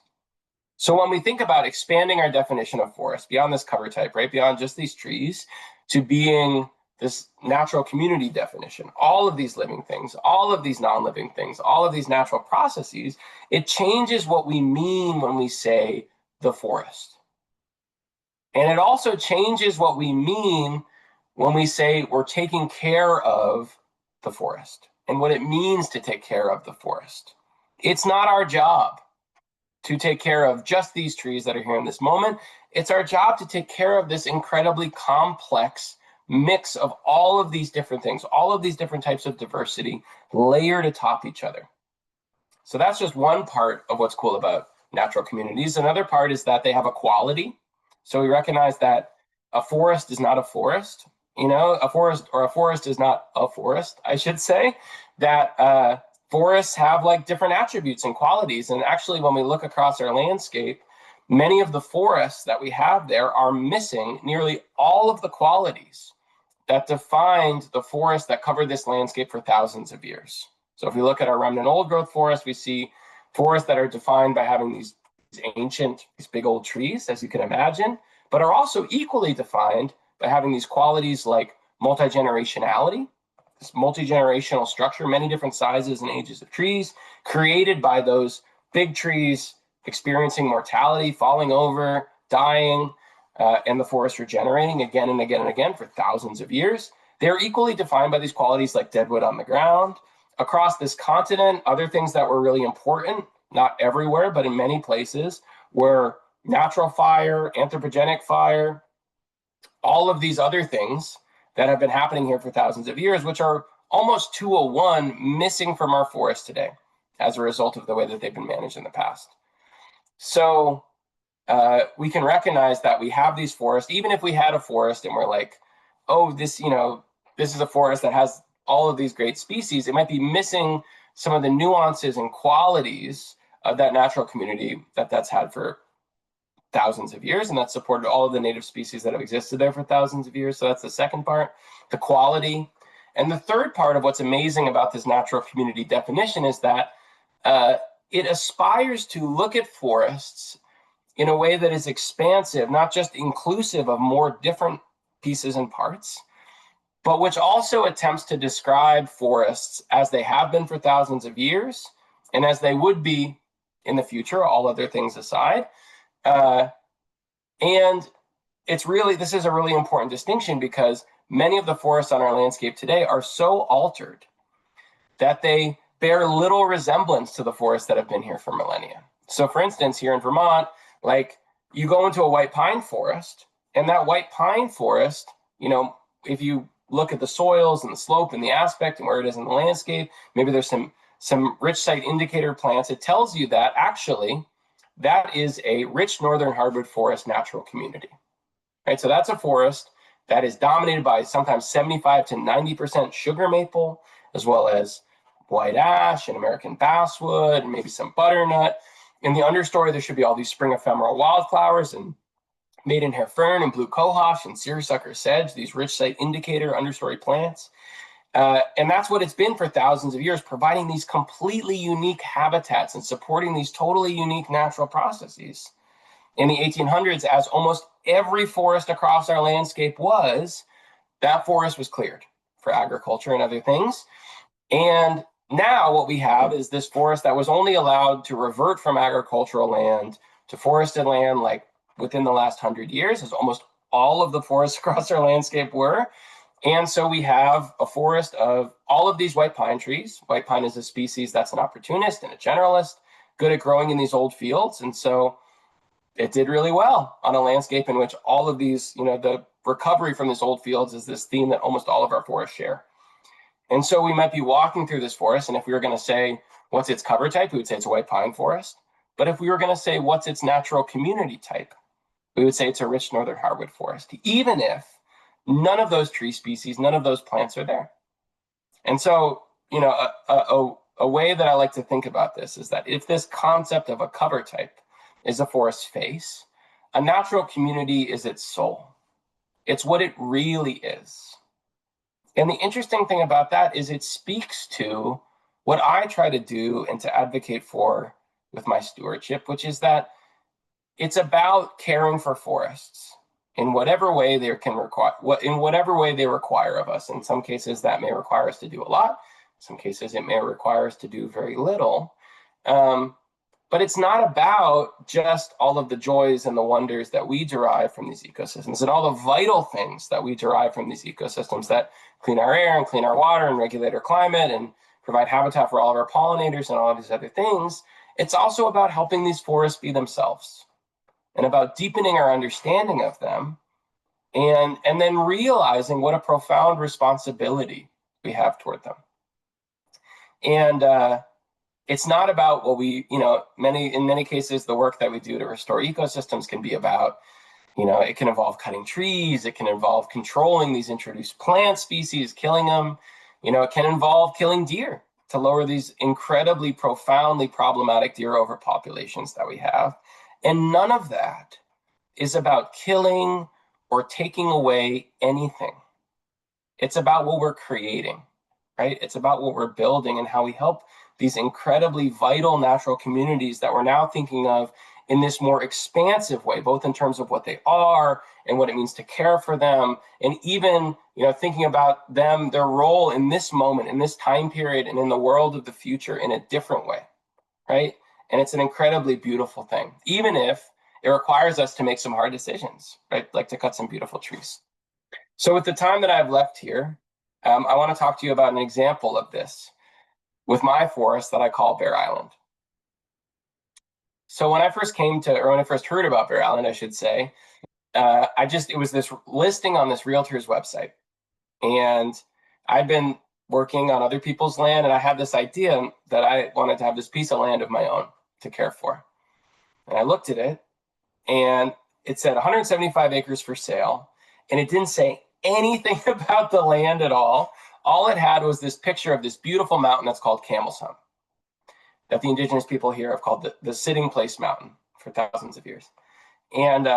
So when we think about expanding our definition of forest beyond this cover type, right, beyond just these trees, to being this natural community definition, all of these living things, all of these non-living things, all of these natural processes, it changes what we mean when we say the forest. And it also changes what we mean when we say we're taking care of the forest and what it means to take care of the forest. It's not our job to take care of just these trees that are here in this moment. It's our job to take care of this incredibly complex mix of all of these different things, all of these different types of diversity layered atop each other. So that's just one part of what's cool about natural communities. Another part is that they have a quality. So we recognize that a forest is not a forest, a forest is not a forest, I should say, that forests have like different attributes and qualities. And actually, when we look across our landscape, many of the forests that we have there are missing nearly all of the qualities that defined the forests that covered this landscape for thousands of years. So if we look at our remnant old growth forest, we see forests that are defined by having these ancient, these big old trees, as you can imagine, but are also equally defined by having these qualities like multi-generationality, this multi-generational structure, many different sizes and ages of trees, created by those big trees experiencing mortality, falling over, dying, and the forest regenerating again and again and again for thousands of years. They're equally defined by these qualities like deadwood on the ground. Across this continent, other things that were really important, not everywhere, but in many places, were natural fire, anthropogenic fire, all of these other things that have been happening here for thousands of years, which are almost 201 missing from our forests today as a result of the way that they've been managed in the past. So we can recognize that we have these forests, even if we had a forest and we're like, oh, this is a forest that has all of these great species, it might be missing some of the nuances and qualities of that natural community that's had for thousands of years, and that's supported all of the native species that have existed there for thousands of years. So that's the second part, the quality. And the third part of what's amazing about this natural community definition is that it aspires to look at forests in a way that is expansive, not just inclusive of more different pieces and parts, but which also attempts to describe forests as they have been for thousands of years and as they would be in the future, all other things aside. And this is a really important distinction because many of the forests on our landscape today are so altered that they bear little resemblance to the forests that have been here for millennia. So for instance, here in Vermont, like you go into a white pine forest, and that white pine forest, if you look at the soils and the slope and the aspect and where it is in the landscape, maybe there's some rich site indicator plants, it tells you that actually that is a rich northern hardwood forest natural community. right? So that's a forest that is dominated by sometimes 75 to 90% sugar maple, as well as white ash and American basswood, and maybe some butternut. In the understory, there should be all these spring ephemeral wildflowers and maidenhair fern and blue cohosh and seersucker sedge, these rich site indicator understory plants. And that's what it's been for thousands of years, providing these completely unique habitats and supporting these totally unique natural processes. In the 1800s, as almost every forest across our landscape was, that forest was cleared for agriculture and other things. And now what we have is this forest that was only allowed to revert from agricultural land to forested land like within the last 100 years, as almost all of the forests across our landscape were. And so we have a forest of all of these white pine trees. White pine is a species that's an opportunist and a generalist, good at growing in these old fields. And so it did really well on a landscape in which all of these, the recovery from this old fields is this theme that almost all of our forests share. And so we might be walking through this forest, and if we were going to say, what's its cover type, we would say it's a white pine forest. But if we were going to say, what's its natural community type, we would say it's a rich northern hardwood forest, even if none of those tree species, none of those plants are there. And so, a way that I like to think about this is that if this concept of a cover type is a forest's face, a natural community is its soul. It's what it really is. And the interesting thing about that is it speaks to what I try to do and to advocate for with my stewardship, which is that it's about caring for forests in whatever way they can require, in whatever way they require of us. In some cases, that may require us to do a lot. In some cases, it may require us to do very little. But it's not about just all of the joys and the wonders that we derive from these ecosystems and all the vital things that we derive from these ecosystems that clean our air and clean our water and regulate our climate and provide habitat for all of our pollinators and all of these other things. It's also about helping these forests be themselves and about deepening our understanding of them and then realizing what a profound responsibility we have toward them. And it's not about what we, in many cases, the work that we do to restore ecosystems can be about, it can involve cutting trees, it can involve controlling these introduced plant species, killing them, it can involve killing deer to lower these incredibly profoundly problematic deer overpopulations that we have. And none of that is about killing or taking away anything. It's about what we're creating, right? It's about what we're building and how we help these incredibly vital natural communities that we're now thinking of in this more expansive way, both in terms of what they are and what it means to care for them, and even thinking about them, their role in this moment, in this time period, and in the world of the future in a different way, right? And it's an incredibly beautiful thing, even if it requires us to make some hard decisions, right? Like to cut some beautiful trees. So with the time that I've left here, I want to talk to you about an example of this with my forest that I call Bear Island. So when I first heard about Bear Island, I should say, it was this listing on this realtor's website. And I'd been working on other people's land, and I had this idea that I wanted to have this piece of land of my own to care for. And I looked at it, and it said 175 acres for sale, and it didn't say anything about the land at all. All it had was this picture of this beautiful mountain that's called Camel's Hump, that the indigenous people here have called the sitting place mountain for thousands of years. And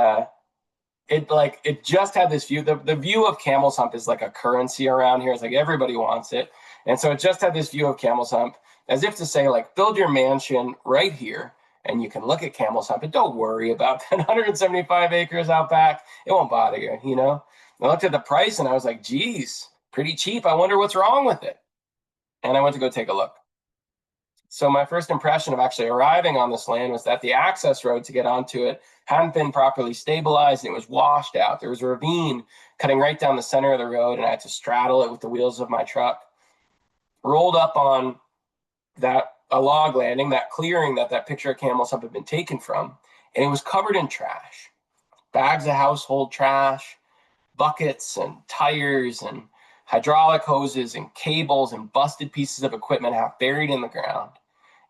it just had this view. The view of Camel's Hump is like a currency around here. It's like everybody wants it. And so it just had this view of Camel's Hump as if to say, like, build your mansion right here and you can look at Camel's Hump and don't worry about that 175 acres out back. It won't bother you, I looked at the price and I was like, geez, pretty cheap. I wonder what's wrong with it. And I went to go take a look. So my first impression of actually arriving on this land was that the access road to get onto it hadn't been properly stabilized. And it was washed out. There was a ravine cutting right down the center of the road, and I had to straddle it with the wheels of my truck. Rolled up on a log landing, that clearing that picture of Camel's Hump had been taken from, and it was covered in trash. Bags of household trash, buckets and tires and hydraulic hoses and cables and busted pieces of equipment half buried in the ground.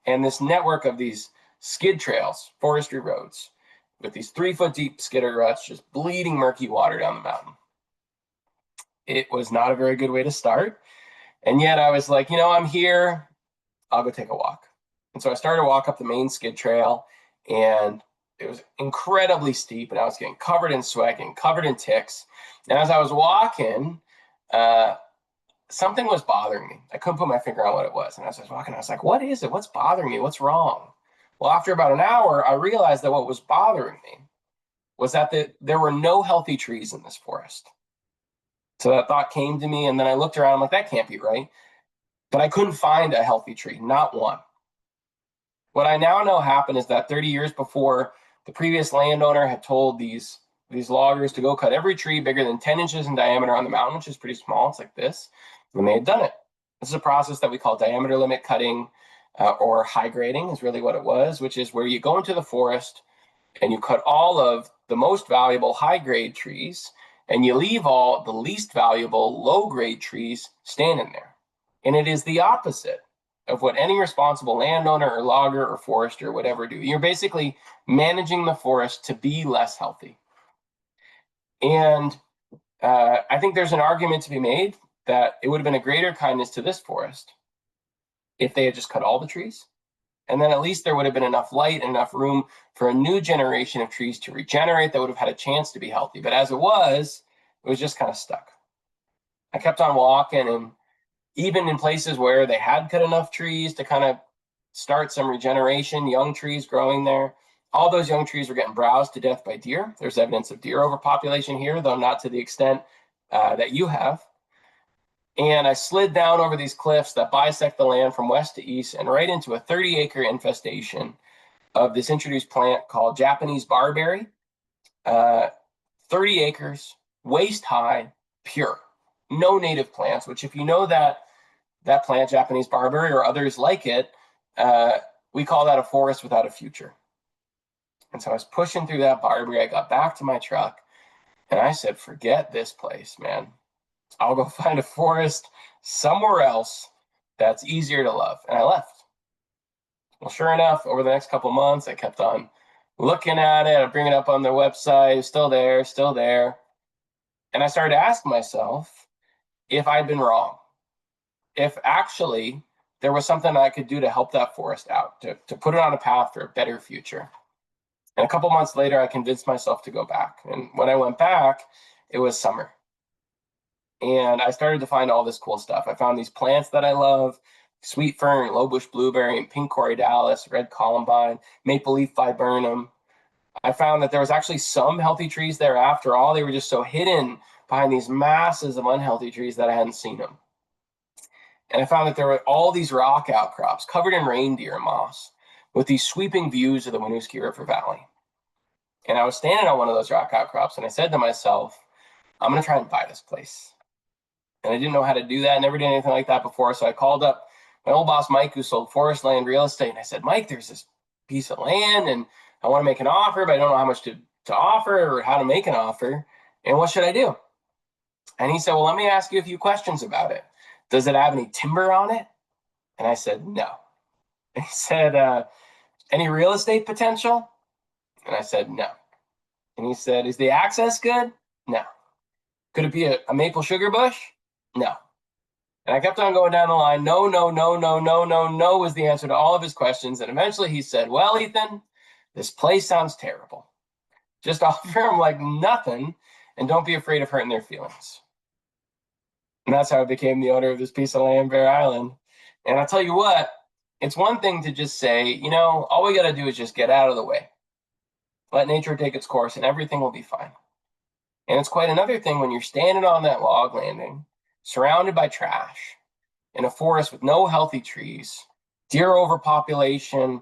And this network of these skid trails, forestry roads, with these 3-foot deep skidder ruts, just bleeding murky water down the mountain. It was not a very good way to start. And yet I was like, I'm here, I'll go take a walk. And so I started to walk up the main skid trail, and it was incredibly steep, and I was getting covered in sweat, getting covered in ticks. And as I was walking, something was bothering me. I couldn't put my finger on what it was. And as I was walking, I was like, what is it? What's bothering me? What's wrong? Well, after about an hour, I realized that what was bothering me was that there were no healthy trees in this forest. So that thought came to me, and then I looked around, I'm like, that can't be right. But I couldn't find a healthy tree, not one. What I now know happened is that 30 years before, the previous landowner had told these loggers to go cut every tree bigger than 10 inches in diameter on the mountain, which is pretty small. It's like this. And they had done it. This is a process that we call diameter limit cutting, or high grading is really what it was, which is where you go into the forest and you cut all of the most valuable high grade trees, and you leave all the least valuable low grade trees standing there. And it is the opposite of what any responsible landowner or logger or forester or whatever do. You're basically managing the forest to be less healthy. And I think there's an argument to be made that it would have been a greater kindness to this forest if they had just cut all the trees. And then at least there would have been enough light and enough room for a new generation of trees to regenerate that would have had a chance to be healthy. But as it was just kind of stuck. I kept on walking, and even in places where they had cut enough trees to kind of start some regeneration, young trees growing there, all those young trees were getting browsed to death by deer. There's evidence of deer overpopulation here, though not to the extent that you have. And I slid down over these cliffs that bisect the land from west to east and right into a 30-acre infestation of this introduced plant called Japanese barberry. 30 acres, waist high, pure. No native plants, which if you know that plant, Japanese barberry, or others like it, we call that a forest without a future. And so I was pushing through that barberry. I got back to my truck, and I said, forget this place, man. I'll go find a forest somewhere else that's easier to love. And I left. Well, sure enough, over the next couple of months, I kept on looking at it. I bring it up on their website, still there, still there. And I started to ask myself if I'd been wrong, if actually there was something I could do to help that forest out, to put it on a path for a better future. And a couple months later, I convinced myself to go back. And when I went back, it was summer. And I started to find all this cool stuff. I found these plants that I love: sweet fern, low bush blueberry, and pink corydalis, red columbine, maple leaf viburnum. I found that there was actually some healthy trees there after all. They were just so hidden behind these masses of unhealthy trees that I hadn't seen them. And I found that there were all these rock outcrops covered in reindeer moss with these sweeping views of the Winooski River Valley. And I was standing on one of those rock outcrops, and I said to myself, I'm going to try and buy this place. And I didn't know how to do that. I never did anything like that before. So I called up my old boss, Mike, who sold forest land real estate. And I said, Mike, there's this piece of land, and I want to make an offer, but I don't know how much to offer or how to make an offer. And what should I do? And he said, well, let me ask you a few questions about it. Does it have any timber on it? And I said, no. And he said, any real estate potential? And I said, no. And he said, is the access good? No. Could it be a maple sugar bush? No. And I kept on going down the line. No, no, no, no, no, no, no was the answer to all of his questions. And eventually he said, well, Ethan, this place sounds terrible. Just offer them like nothing, and don't be afraid of hurting their feelings. And that's how I became the owner of this piece of land, Bear Island. And I'll tell you what, it's one thing to just say, all we got to do is just get out of the way. Let nature take its course and everything will be fine. And it's quite another thing when you're standing on that log landing, surrounded by trash, in a forest with no healthy trees, deer overpopulation,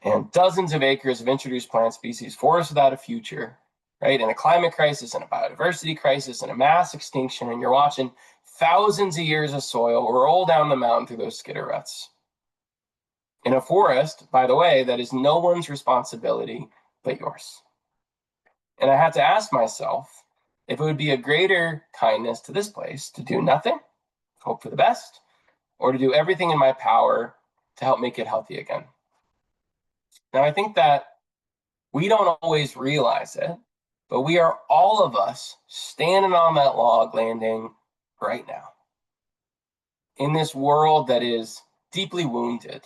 and dozens of acres of introduced plant species, forest without a future, right? And a climate crisis and a biodiversity crisis and a mass extinction, and you're watching thousands of years of soil roll down the mountain through those skidder ruts. In a forest, by the way, that is no one's responsibility but yours. And I had to ask myself if it would be a greater kindness to this place to do nothing, hope for the best, or to do everything in my power to help make it healthy again. Now, I think that We don't always realize it, but we are all of us standing on that log landing right now in this world that is deeply wounded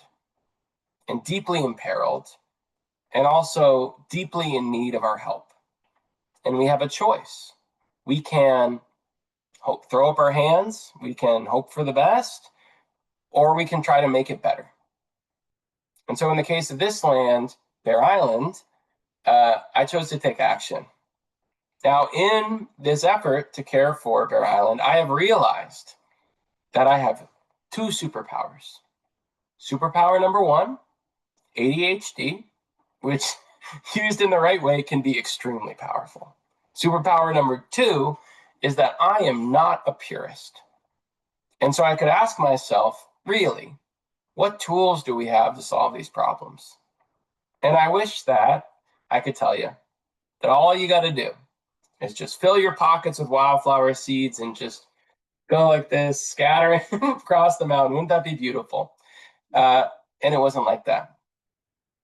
and deeply imperiled and also deeply in need of our help. And we have a choice. We can throw up our hands, we can hope for the best, or we can try to make it better. And so in the case of this land, Bear Island, I chose to take action. Now, in this effort to care for Bear Island, I have realized that I have two superpowers. Superpower number one, ADHD, which used in the right way can be extremely powerful. Superpower number two is that I am not a purist. And so I could ask myself, really, what tools do we have to solve these problems? And I wish that I could tell you that all you got to do is just fill your pockets with wildflower seeds and just go like this, scattering across the mountain. Wouldn't that be beautiful? And it wasn't like that.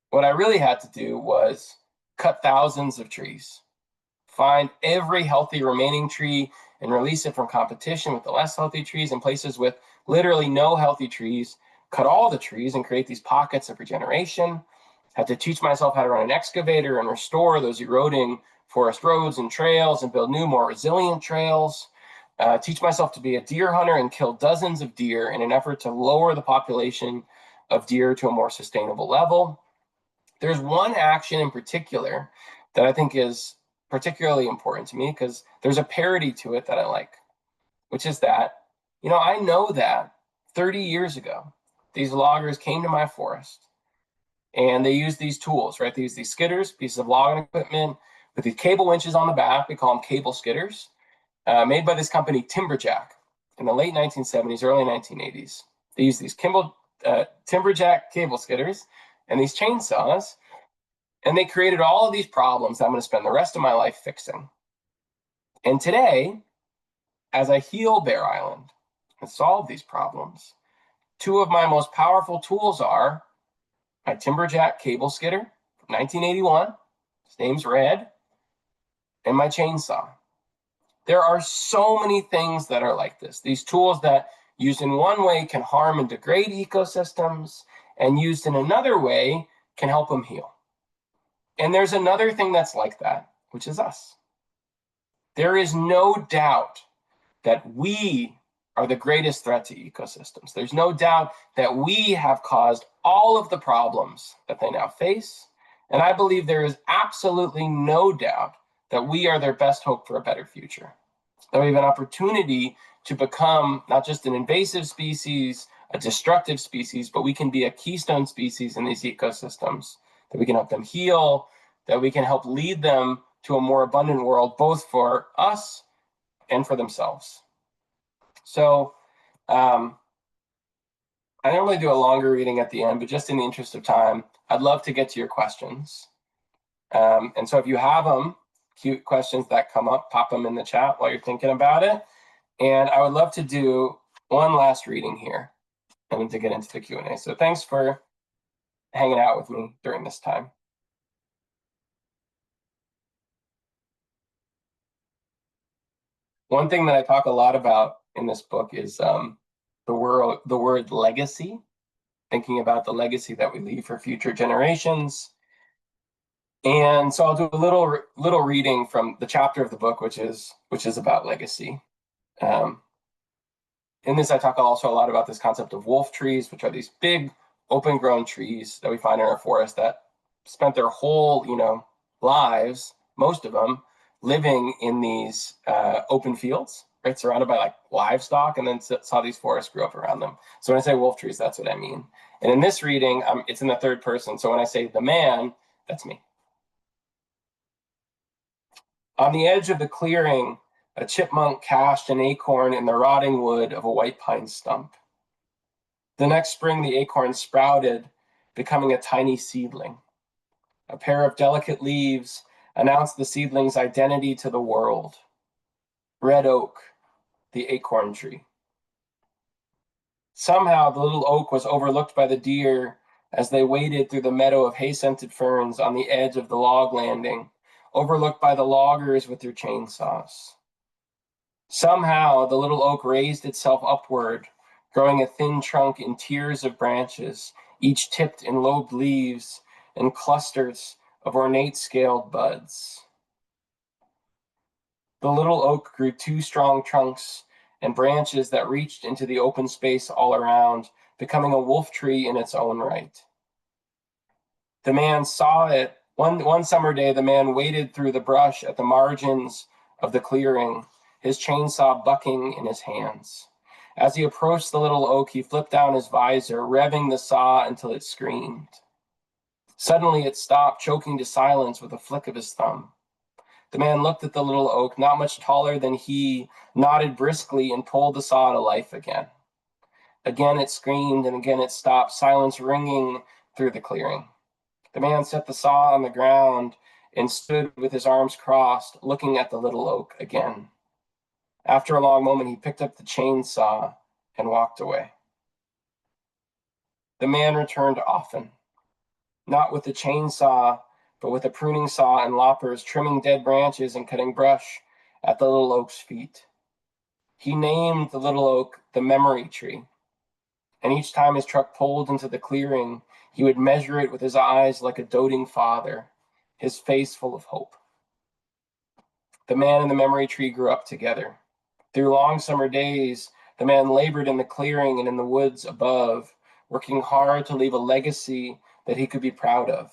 What I really had to do was cut thousands of trees, find every healthy remaining tree and release it from competition with the less healthy trees in places with literally no healthy trees, cut all the trees and create these pockets of regeneration. Had to teach myself how to run an excavator and restore those eroding forest roads and trails and build new, more resilient trails. Teach myself to be a deer hunter and kill dozens of deer in an effort to lower the population of deer to a more sustainable level. There's one action in particular that I think is particularly important to me because there's a parody to it that I like, which is that, I know that 30 years ago, these loggers came to my forest and they used these tools, right? They used these skidders, pieces of logging equipment with these cable winches on the back. We call them cable skidders, made by this company, Timberjack, in the late 1970s, early 1980s. They used these Timberjack cable skidders and these chainsaws, and they created all of these problems that I'm going to spend the rest of my life fixing. And today, as I heal Bear Island and solve these problems, two of my most powerful tools are my Timberjack cable skidder from 1981, his name's Red, and my chainsaw. There are so many things that are like this. These tools that used in one way can harm and degrade ecosystems, and used in another way can help them heal. And there's another thing that's like that, which is us. There is no doubt that we are the greatest threat to ecosystems. There's no doubt that we have caused all of the problems that they now face. And I believe there is absolutely no doubt that we are their best hope for a better future. That we have an opportunity to become not just an invasive species, a destructive species, but we can be a keystone species in these ecosystems, that we can help them heal, that we can help lead them to a more abundant world, both for us and for themselves. So I normally do a longer reading at the end, but just in the interest of time, I'd love to get to your questions. And so if you have them, cute questions that come up, pop them in the chat while you're thinking about it. And I would love to do one last reading here and then to get into the Q&A. So thanks for hanging out with me during this time. One thing that I talk a lot about in this book is the word legacy, thinking about the legacy that we leave for future generations. And so I'll do a little reading from the chapter of the book, which is about legacy. In this, I talk also a lot about this concept of wolf trees, which are these big open-grown trees that we find in our forest that spent their whole, lives, most of them, living in these open fields, right, surrounded by like livestock, and then saw these forests grow up around them. So when I say wolf trees, that's what I mean. And in this reading, it's in the third person. So when I say the man, that's me. On the edge of the clearing, a chipmunk cached an acorn in the rotting wood of a white pine stump. The next spring, the acorn sprouted, becoming a tiny seedling. A pair of delicate leaves announced the seedling's identity to the world. Red oak, the acorn tree. Somehow, the little oak was overlooked by the deer as they waded through the meadow of hay-scented ferns on the edge of the log landing, overlooked by the loggers with their chainsaws. Somehow, the little oak raised itself upward, growing a thin trunk in tiers of branches, each tipped in lobed leaves and clusters of ornate scaled buds. The little oak grew two strong trunks and branches that reached into the open space all around, becoming a wolf tree in its own right. The man saw it. One summer day, the man waded through the brush at the margins of the clearing, his chainsaw bucking in his hands. As he approached the little oak, he flipped down his visor, revving the saw until it screamed. Suddenly it stopped, choking to silence with a flick of his thumb. The man looked at the little oak, not much taller than he, nodded briskly, and pulled the saw to life again. Again it screamed, and again it stopped, silence ringing through the clearing. The man set the saw on the ground and stood with his arms crossed, looking at the little oak again. After a long moment, he picked up the chainsaw and walked away. The man returned often, not with the chainsaw, but with a pruning saw and loppers, trimming dead branches and cutting brush at the little oak's feet. He named the little oak the memory tree, and each time his truck pulled into the clearing, he would measure it with his eyes like a doting father, his face full of hope. The man and the memory tree grew up together. Through long summer days, the man labored in the clearing and in the woods above, working hard to leave a legacy that he could be proud of.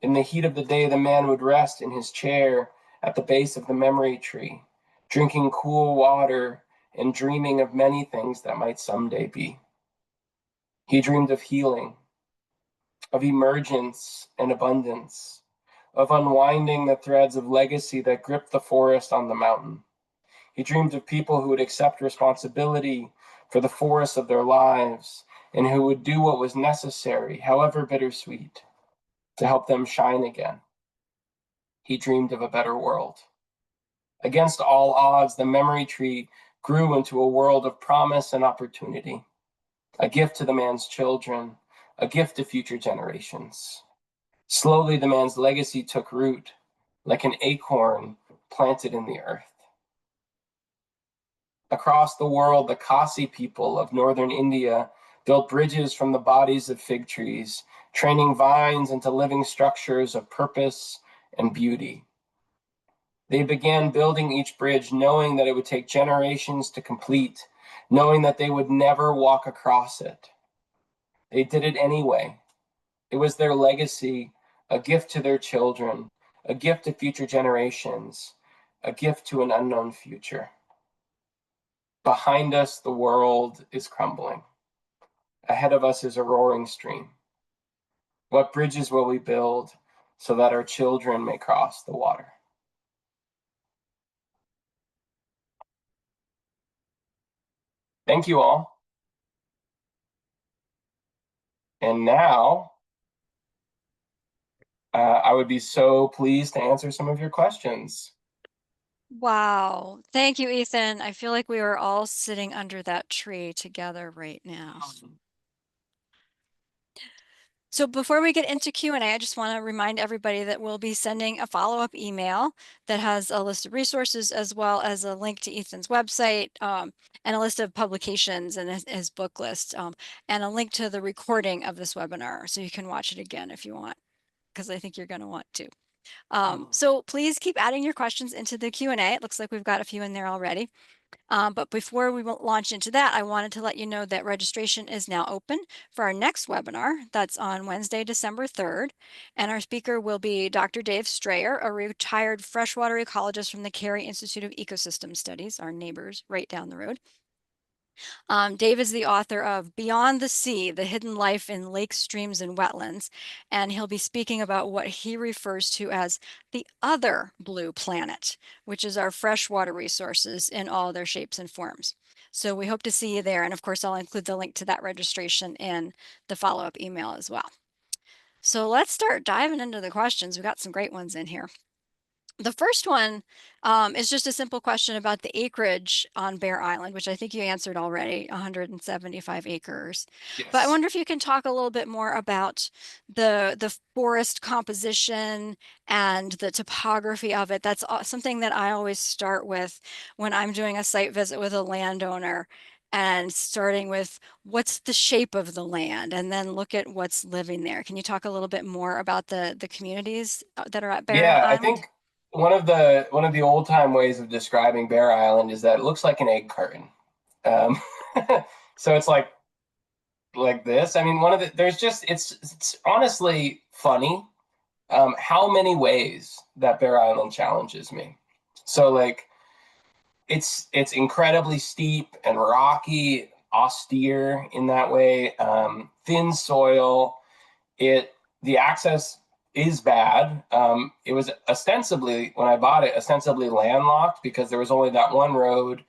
In the heat of the day, the man would rest in his chair at the base of the memory tree, drinking cool water and dreaming of many things that might someday be. He dreamed of healing, of emergence and abundance, of unwinding the threads of legacy that gripped the forest on the mountain. He dreamed of people who would accept responsibility for the forest of their lives and who would do what was necessary, however bittersweet, to help them shine again. He dreamed of a better world. Against all odds, the memory tree grew into a world of promise and opportunity, a gift to the man's children, a gift to future generations. Slowly, the man's legacy took root, like an acorn planted in the earth. Across the world, the Khasi people of northern India built bridges from the bodies of fig trees, training vines into living structures of purpose and beauty. They began building each bridge knowing that it would take generations to complete, knowing that they would never walk across it. They did it anyway. It was their legacy, a gift to their children, a gift to future generations, a gift to an unknown future. Behind us, the world is crumbling. Ahead of us is a roaring stream. What bridges will we build so that our children may cross the water? Thank you all. And now, I would be so pleased to answer some of your questions. Wow. Thank you, Ethan. I feel like we are all sitting under that tree together right now. So before we get into Q&A, I just want to remind everybody that we'll be sending a follow-up email that has a list of resources as well as a link to Ethan's website and a list of publications and his book list and a link to the recording of this webinar so you can watch it again if you want, because I think you're going to want to. So please keep adding your questions into the Q&A. It looks like we've got a few in there already. But before we launch into that, I wanted to let you know that registration is now open for our next webinar. That's on Wednesday, December 3rd. And our speaker will be Dr. Dave Strayer, a retired freshwater ecologist from the Cary Institute of Ecosystem Studies, our neighbors right down the road. Dave is the author of Beyond the Sea, The Hidden Life in Lakes, Streams, and Wetlands, and he'll be speaking about what he refers to as the other blue planet, which is our freshwater resources in all their shapes and forms. So we hope to see you there, and of course I'll include the link to that registration in the follow-up email as well. So let's start diving into the questions. We've got some great ones in here. The first one is just a simple question about the acreage on Bear Island, which I think you answered already, 175 acres. But I Yes. wonder if you can talk a little bit more about the forest composition and the topography of it. That's something that I always start with when I'm doing a site visit with a landowner, and starting with what's the shape of the land, and then look at what's living there. Can you talk a little bit more about the communities that are at Bear Yeah, I Island? think one of the old time ways of describing Bear Island is that it looks like an egg carton. Um, so it's like this. I mean, one of the there's just it's honestly funny how many ways that Bear Island challenges me. So like it's incredibly steep and rocky, austere in that way. Thin soil. It the access is bad. It was ostensibly when I bought it, ostensibly landlocked because there was only that one road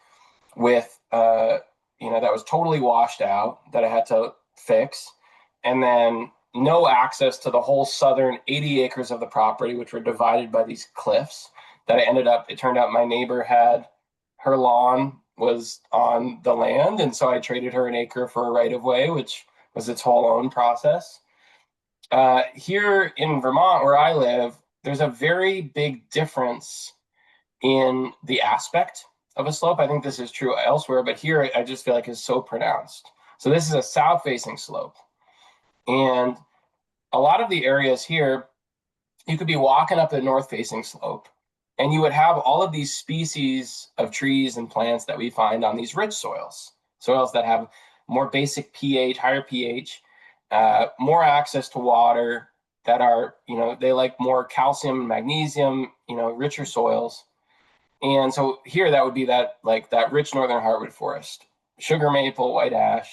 with that was totally washed out that I had to fix, and then no access to the whole southern 80 acres of the property, which were divided by these cliffs. That I ended up. It turned out my neighbor had her lawn was on the land, and so I traded her an acre for a right of way, which was its whole own process. Here in Vermont, where I live, there's a very big difference in the aspect of a slope. I think this is true elsewhere, but here I just feel like it's so pronounced. So this is a south-facing slope, and a lot of the areas here, you could be walking up the north-facing slope, and you would have all of these species of trees and plants that we find on these rich soils, soils that have more basic pH, higher pH, more access to water, that are, they like more calcium and magnesium, richer soils. And so here that would be that like that rich northern hardwood forest, sugar maple, white ash,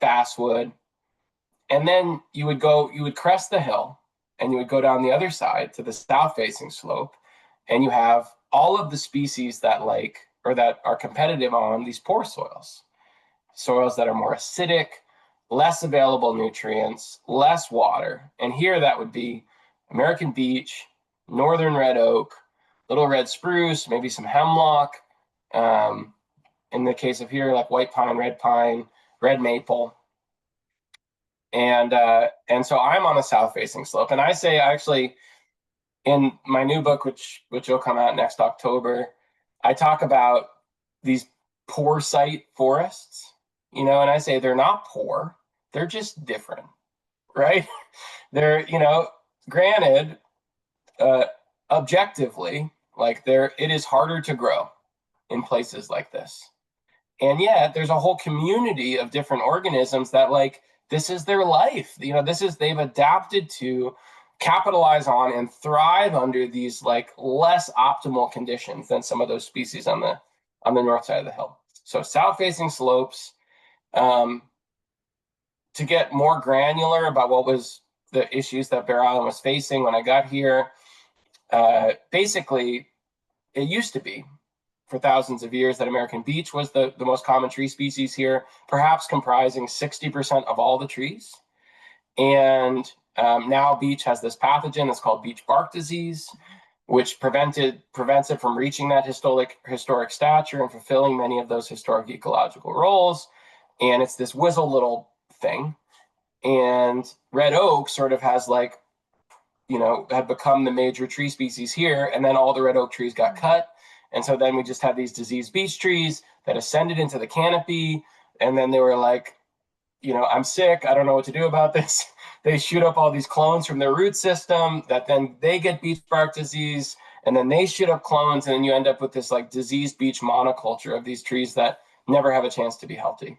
basswood. And then you would crest the hill and you would go down the other side to the south facing slope. And you have all of the species that like, or that are competitive on these poor soils, soils that are more acidic, less available nutrients, less water. And here that would be American beech, northern red oak, little red spruce, maybe some hemlock. Um, in the case of here, like white pine, red maple. And so I'm on the south facing slope. And I say actually in my new book, which will come out next October, I talk about these poor site forests, and I say they're not poor, they're just different, right? They're, granted, uh, objectively, like it is harder to grow in places like this. And yet there's a whole community of different organisms that like this is their life. They've adapted to capitalize on and thrive under these like less optimal conditions than some of those species on the north side of the hill. So south facing slopes. To get more granular about what was the issues that Bear Island was facing when I got here, basically it used to be for thousands of years that American beech was the most common tree species here, perhaps comprising 60% of all the trees. And now beech has this pathogen that's called beech bark disease, which prevents it from reaching that historic stature and fulfilling many of those historic ecological roles. And it's this whizzle little thing. And red oak sort of has like, had become the major tree species here, and then all the red oak trees got cut. And so then we just had these diseased beech trees that ascended into the canopy. And then they were like, I'm sick. I don't know what to do about this. They shoot up all these clones from their root system that then they get beech bark disease. And then they shoot up clones. And then you end up with this like diseased beech monoculture of these trees that never have a chance to be healthy.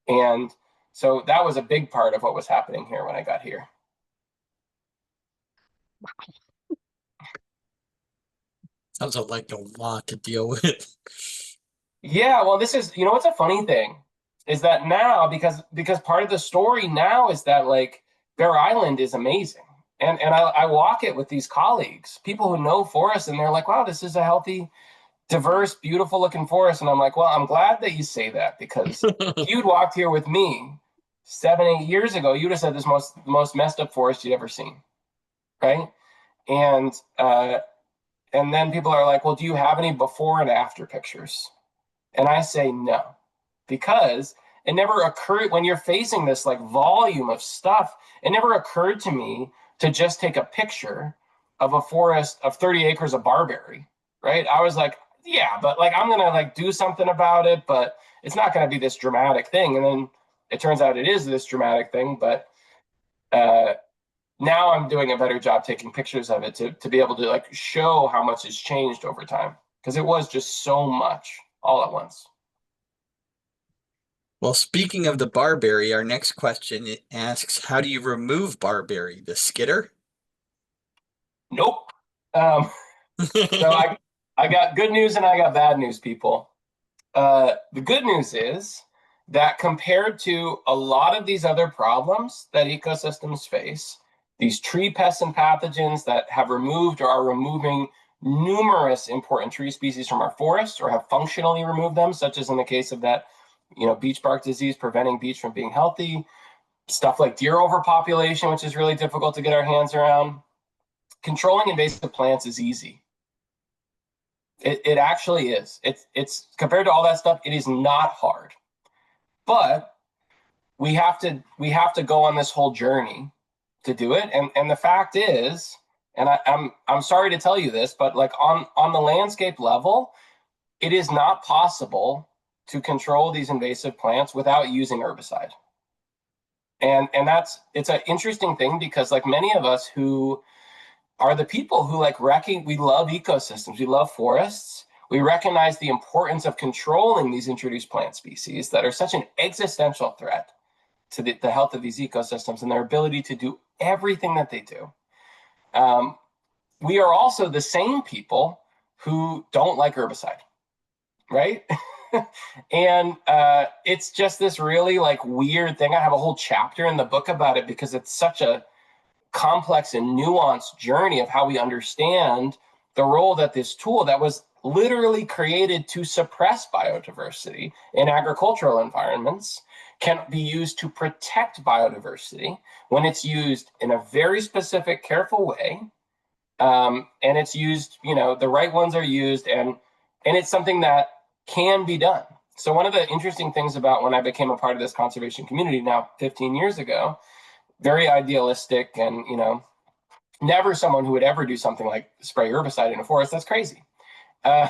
And so that was a big part of what was happening here when I got here. Sounds like a lot to deal with. Yeah, well, this is, what's a funny thing is that now because part of the story now is that like Bear Island is amazing. And I walk it with these colleagues, people who know forests, and they're like, wow, this is a healthy, diverse, beautiful looking forest. And I'm like, well, I'm glad that you say that, because if you'd walked here with me 7, 8 years ago, you'd have said the most messed up forest you'd ever seen. Right. And And then people are like, well, do you have any before and after pictures? And I say no, because it never occurred when you're facing this like volume of stuff, it never occurred to me to just take a picture of a forest of 30 acres of barberry, right? I was like, yeah, but like I'm gonna like do something about it, but it's not gonna be this dramatic thing. And then it turns out it is this dramatic thing, but uh, now I'm doing a better job taking pictures of it to be able to like show how much has changed over time, because it was just so much all at once. Well, speaking of the barberry, our next question asks, how do you remove barberry? The skitter? Nope. Um, so I got good news and I got bad news, people. The good news is that compared to a lot of these other problems that ecosystems face, these tree pests and pathogens that have removed or are removing numerous important tree species from our forests or have functionally removed them, such as in the case of that, beech bark disease preventing beech from being healthy, stuff like deer overpopulation, which is really difficult to get our hands around. Controlling invasive plants is easy. It actually is. It's compared to all that stuff, it is not hard. But we have to go on this whole journey to do it. And the fact is, and I'm sorry to tell you this, but like on the landscape level, it is not possible to control these invasive plants without using herbicide. And it's an interesting thing because like many of us who are the people who like we love ecosystems, we love forests, we recognize the importance of controlling these introduced plant species that are such an existential threat to the health of these ecosystems and their ability to do everything that they do. We are also the same people who don't like herbicide, right? And it's just this really like weird thing. I have a whole chapter in the book about it because it's such a complex and nuanced journey of how we understand the role that this tool that was literally created to suppress biodiversity in agricultural environments can be used to protect biodiversity when it's used in a very specific, careful way. And it's used, the right ones are used, and it's something that can be done. So one of the interesting things about when I became a part of this conservation community now 15 years ago, very idealistic and, never someone who would ever do something like spray herbicide in a forest. That's crazy. Uh,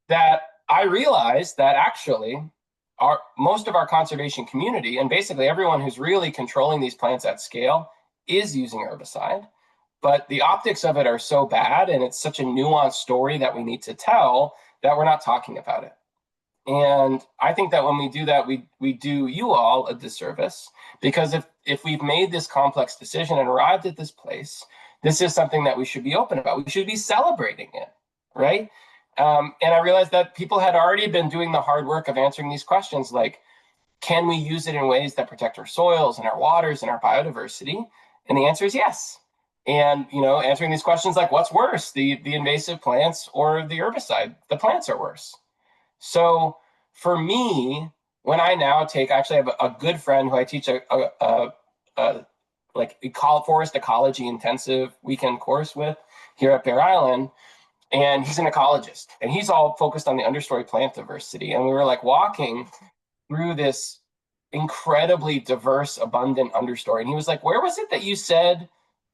that I realized that actually most of our conservation community and basically everyone who's really controlling these plants at scale is using herbicide. But the optics of it are so bad and it's such a nuanced story that we need to tell that we're not talking about it. And I think that when we do that, we do you all a disservice, because if we've made this complex decision and arrived at this place, this is something that we should be open about. We should be celebrating it, right? And I realized that people had already been doing the hard work of answering these questions, like, can we use it in ways that protect our soils and our waters and our biodiversity? And the answer is yes. And answering these questions like, what's worse, the invasive plants or the herbicide? The plants are worse. So for me, when I now actually have a good friend who I teach a like forest ecology intensive weekend course with here at Bear Island, and he's an ecologist, and he's all focused on the understory plant diversity. And we were like walking through this incredibly diverse, abundant understory, and he was like, "Where was it that you said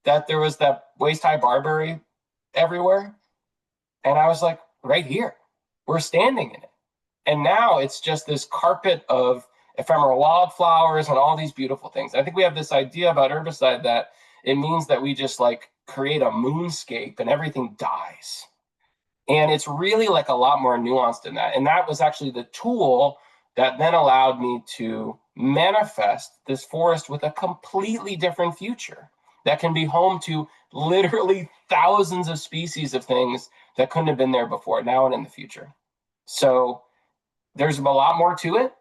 that there was that waist-high barberry everywhere?" And I was like, "Right here. We're standing in it." And now it's just this carpet of ephemeral wildflowers and all these beautiful things. I think we have this idea about herbicide that it means that we just like create a moonscape and everything dies. And it's really like a lot more nuanced than that. And that was actually the tool that then allowed me to manifest this forest with a completely different future that can be home to literally thousands of species of things that couldn't have been there before, now and in the future. So there's a lot more to it,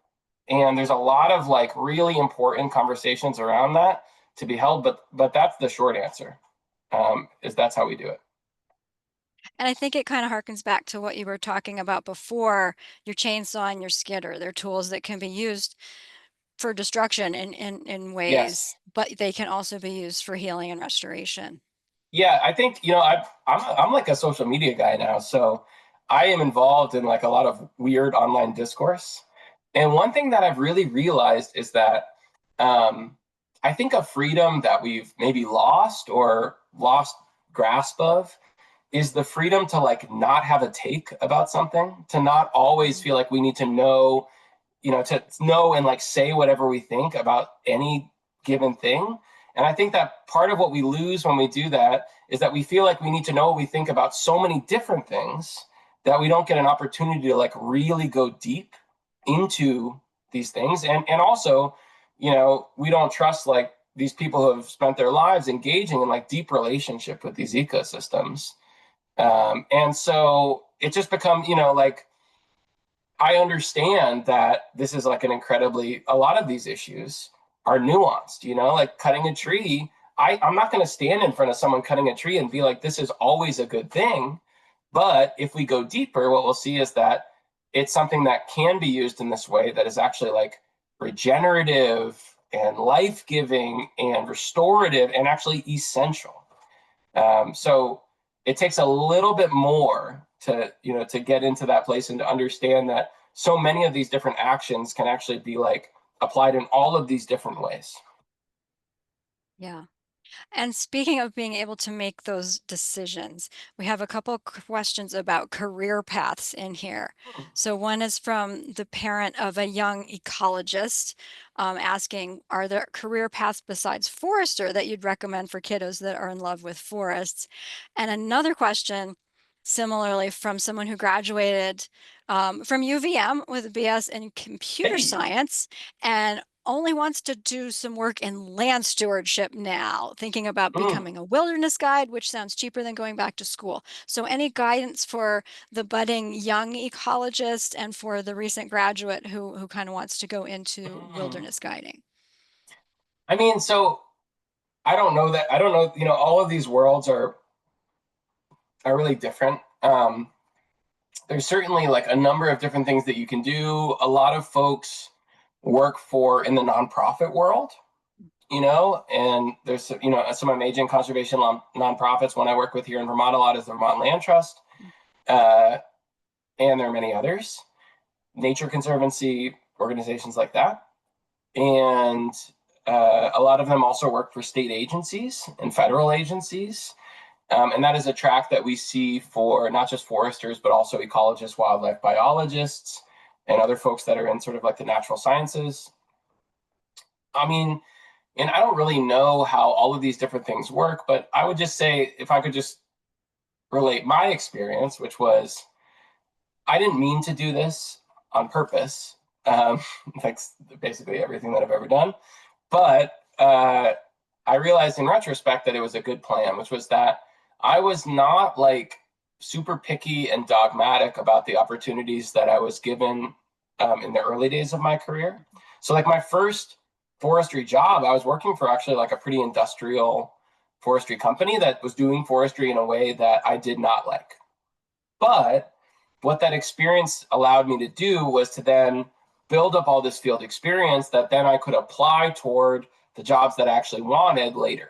and there's a lot of like really important conversations around that to be held, but that's the short answer. Is that's how we do it. And I think it kind of harkens back to what you were talking about before, your chainsaw and your skidder. They're tools that can be used for destruction in Yes. ways, but they can also be used for healing and restoration. Yeah, I think, I'm like a social media guy now, so I am involved in like a lot of weird online discourse. And one thing that I've really realized is that um, I think a freedom that we've maybe lost or lost grasp of is the freedom to like not have a take about something, to not always Mhm. feel like we need to know, to know and like say whatever we think about any given thing. And I think that part of what we lose when we do that is that we feel like we need to know what we think about so many different things that we don't get an opportunity to like really go deep into these things. And also, we don't trust like these people who have spent their lives engaging in like deep relationship with these ecosystems. And so it just become, like I understand that this is like a lot of these issues are nuanced, like cutting a tree. I'm not going to stand in front of someone cutting a tree and be like, this is always a good thing. But if we go deeper, what we'll see is that it's something that can be used in this way that is actually like regenerative and life giving and restorative and actually essential. So it takes a little bit more to get into that place and to understand that so many of these different actions can actually be like applied in all of these different ways. Yeah. And speaking of being able to make those decisions, we have a couple questions about career paths in here. So one is from the parent of a young ecologist, asking, are there career paths besides forester that you'd recommend for kiddos that are in love with forests? And another question, similarly from someone who graduated from UVM with a BS in computer Hey. science and only wants to do some work in land stewardship now, thinking about Mm. becoming a wilderness guide, which sounds cheaper than going back to school. So, any guidance for the budding young ecologist and for the recent graduate who kind of wants to go into Mm. wilderness guiding? I mean, so I don't know that I don't know, all of these worlds are really different. There's certainly like a number of different things that you can do. A lot of folks work for in the nonprofit world, and there's some amazing conservation nonprofits. One I work with here in Vermont a lot is the Vermont Land Trust, uh, and there are many others, nature conservancy organizations like that, and a lot of them also work for state agencies and federal agencies. And that is a track that we see for not just foresters, but also ecologists, wildlife biologists, and other folks that are in sort of like the natural sciences. I mean, and I don't really know how all of these different things work, but I would just say if I could just relate my experience, which was I didn't mean to do this on purpose. Like basically everything that I've ever done. But I realized in retrospect that it was a good plan, which was that I was not like super picky and dogmatic about the opportunities that I was given in the early days of my career. So, like my first forestry job, I was working for actually like a pretty industrial forestry company that was doing forestry in a way that I did not like. But what that experience allowed me to do was to then build up all this field experience that then I could apply toward the jobs that I actually wanted later.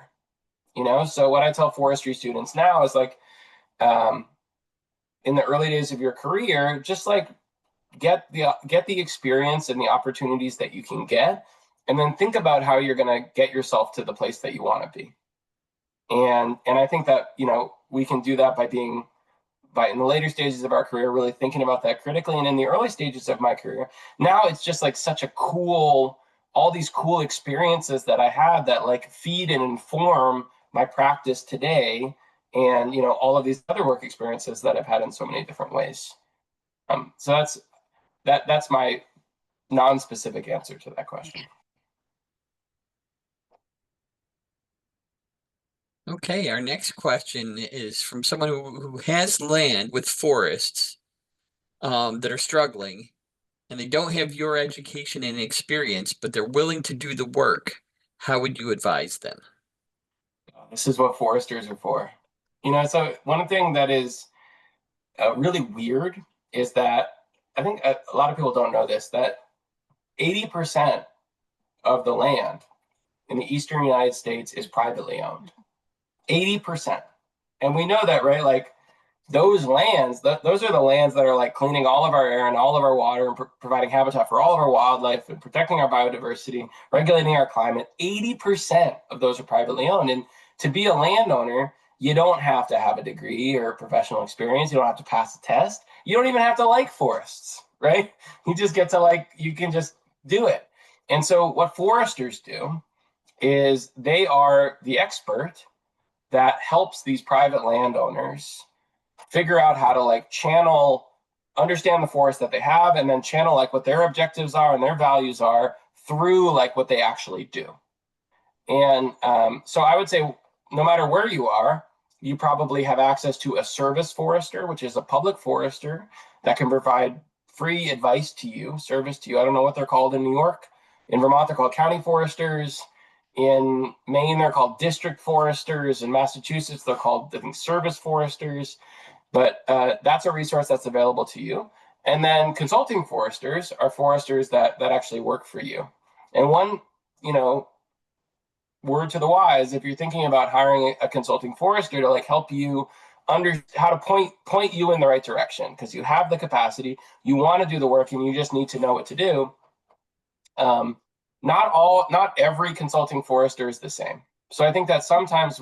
So what I tell forestry students now is like, um, in the early days of your career, just like get the experience and the opportunities that you can get, and then think about how you're going to get yourself to the place that you want to be. And I think that we can do that by in the later stages of our career, really thinking about that critically. And in the early stages of my career, now it's just like such a cool, all these cool experiences that I had that like feed and inform my practice today. And, all of these other work experiences that I've had in so many different ways. So that's my non-specific answer to that question. Okay, our next question is from someone who has land with forests that are struggling, and they don't have your education and experience, but they're willing to do the work. How would you advise them? This is what foresters are for. So one thing that is really weird is that I think a lot of people don't know this, that 80% of the land in the eastern United States is privately owned. 80%. And we know that, right? Like those lands, those are the lands that are like cleaning all of our air and all of our water and providing habitat for all of our wildlife and protecting our biodiversity, regulating our climate. 80% of those are privately owned. And to be a landowner, you don't have to have a degree or professional experience. You don't have to pass a test. You don't even have to like forests, right? You just get to like, you can just do it. And so what foresters do is they are the expert that helps these private landowners figure out how to like channel, understand the forest that they have, and then channel like what their objectives are and their values are through like what they actually do. And so I would say no matter where you are, you probably have access to a service forester, which is a public forester that can provide free advice to you, service to you. I don't know what they're called in New York. In Vermont, they're called county foresters. In Maine, they're called district foresters. In Massachusetts, they're called, I think, service foresters. But that's a resource that's available to you. And then consulting foresters are foresters that actually work for you. And one, word to the wise, if you're thinking about hiring a consulting forester to like help you under how to point you in the right direction, because you have the capacity, you want to do the work, and you just need to know what to do. Not every consulting forester is the same. So I think that sometimes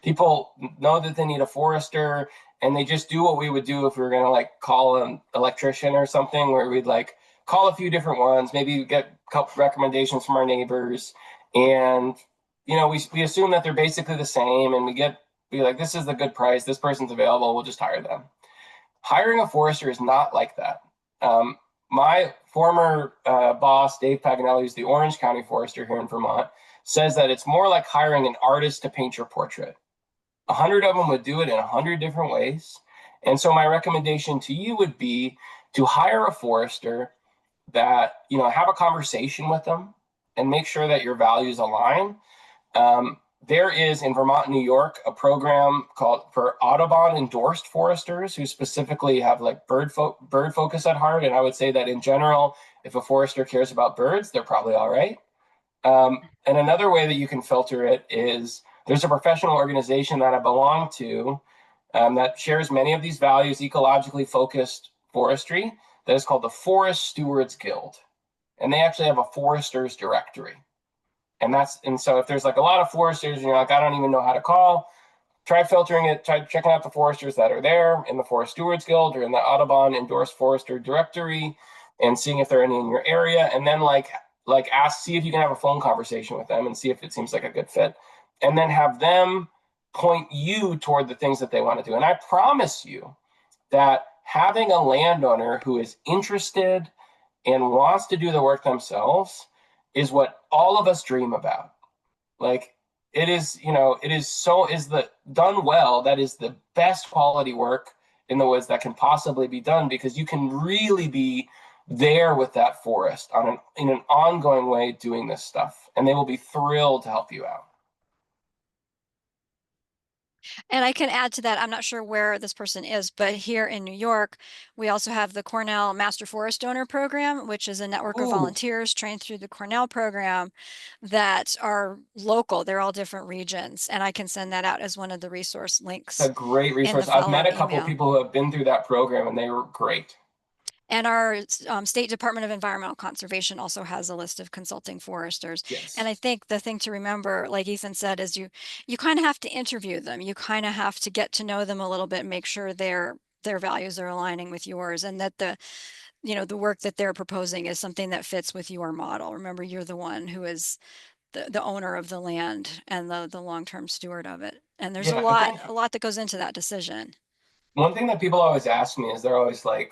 people know that they need a forester and they just do what we would do if we were going to like call an electrician or something, where we'd like call a few different ones, maybe get a couple recommendations from our neighbors, and we assume that they're basically the same, and be like, this is the good price, this person's available, we'll just hire them. Hiring a forester is not like that. My former boss, Dave Paganelli, who's the Orange County Forester here in Vermont, says that it's more like hiring an artist to paint your portrait. 100 of them would do it in 100 different ways. And so my recommendation to you would be to hire a forester that, have a conversation with them and make sure that your values align. There is in Vermont and New York a program called for Audubon endorsed foresters who specifically have like bird focus at heart. And I would say that in general, if a forester cares about birds, they're probably all right. And another way that you can filter it is there's a professional organization that I belong to that shares many of these values, ecologically focused forestry, that is called the Forest Stewards Guild. And they actually have a foresters directory. And so if there's like a lot of foresters and you're like, I don't even know how to call, try filtering it, try checking out the foresters that are there in the Forest Stewards Guild or in the Audubon endorsed forester directory and seeing if there are any in your area. And then see if you can have a phone conversation with them and see if it seems like a good fit. And then have them point you toward the things that they want to do. And I promise you that having a landowner who is interested and wants to do the work themselves is what all of us dream about. Like it is the done well, that is the best quality work in the woods that can possibly be done, because you can really be there with that forest in an ongoing way doing this stuff, and they will be thrilled to help you out. And I can add to that, I'm not sure where this person is, but here in New York, we also have the Cornell Master Forest Donor Program, which is a network of volunteers trained through the Cornell program that are local. They're all different regions, and I can send that out as one of the resource links. It's a great resource. I've met a couple of people who have been through that program, and they were great. And our State Department of Environmental Conservation also has a list of consulting foresters. Yes. And I think the thing to remember, like Ethan said, is you kind of have to interview them. You kind of have to get to know them a little bit and make sure their values are aligning with yours, and that the work that they're proposing is something that fits with your model. Remember, you're the one who is the owner of the land and the long-term steward of it. And there's a lot that goes into that decision. One thing that people always ask me is they're always like,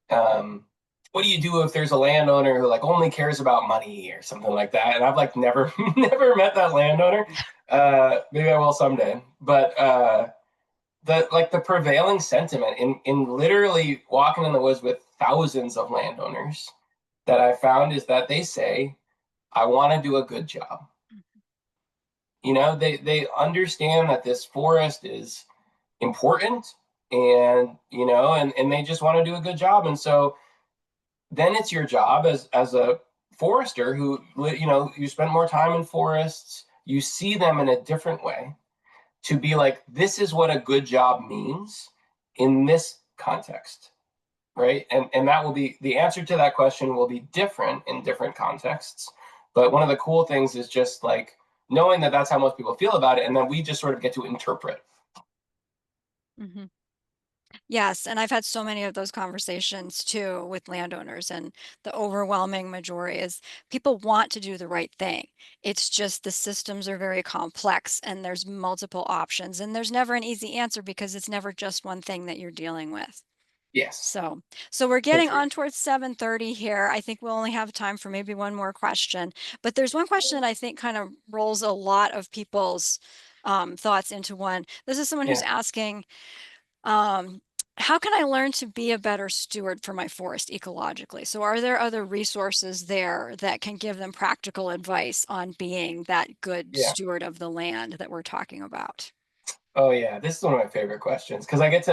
what do you do if there's a landowner who like only cares about money or something like that? And I've like never met that landowner. Maybe I will someday. But the prevailing sentiment in literally walking in the woods with thousands of landowners that I found is that they say, I want to do a good job. They understand that this forest is important, and and they just want to do a good job. And so then it's your job as a forester who you spend more time in forests, you see them in a different way, to be like, this is what a good job means in this context, right? And that will be, the answer to that question will be different in different contexts. But one of the cool things is just like knowing that that's how most people feel about it, and then we just sort of get to interpret. Mm-hmm. Yes, and I've had so many of those conversations too with landowners, and the overwhelming majority is people want to do the right thing. It's just the systems are very complex and there's multiple options, and there's never an easy answer because it's never just one thing that you're dealing with. Yes, So we're so getting true. on towards 7:30 here. I think we'll only have time for maybe one more question, but there's one question that I think kind of rolls a lot of people's thoughts into one. This is someone who's Yeah, asking, um, how can I learn to be a better steward for my forest ecologically? So are there other resources there that can give them practical advice on being that good yeah. steward of the land that we're talking about? Oh yeah, this is one of my favorite questions because I get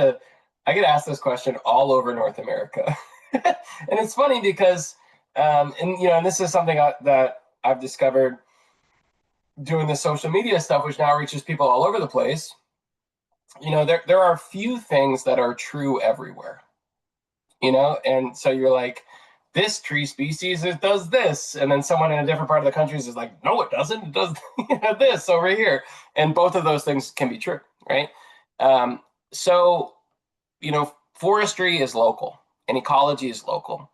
asked this question all over North America, and it's funny because and you know, and this is something that I've discovered doing the social media stuff, which now reaches people all over the place. You know, there are a few things that are true everywhere. You know, and so you're like, this tree species it does this, and then someone in a different part of the country is like, no, it doesn't. It does you know, this over here, and both of those things can be true, right? Um, so you know, forestry is local and ecology is local.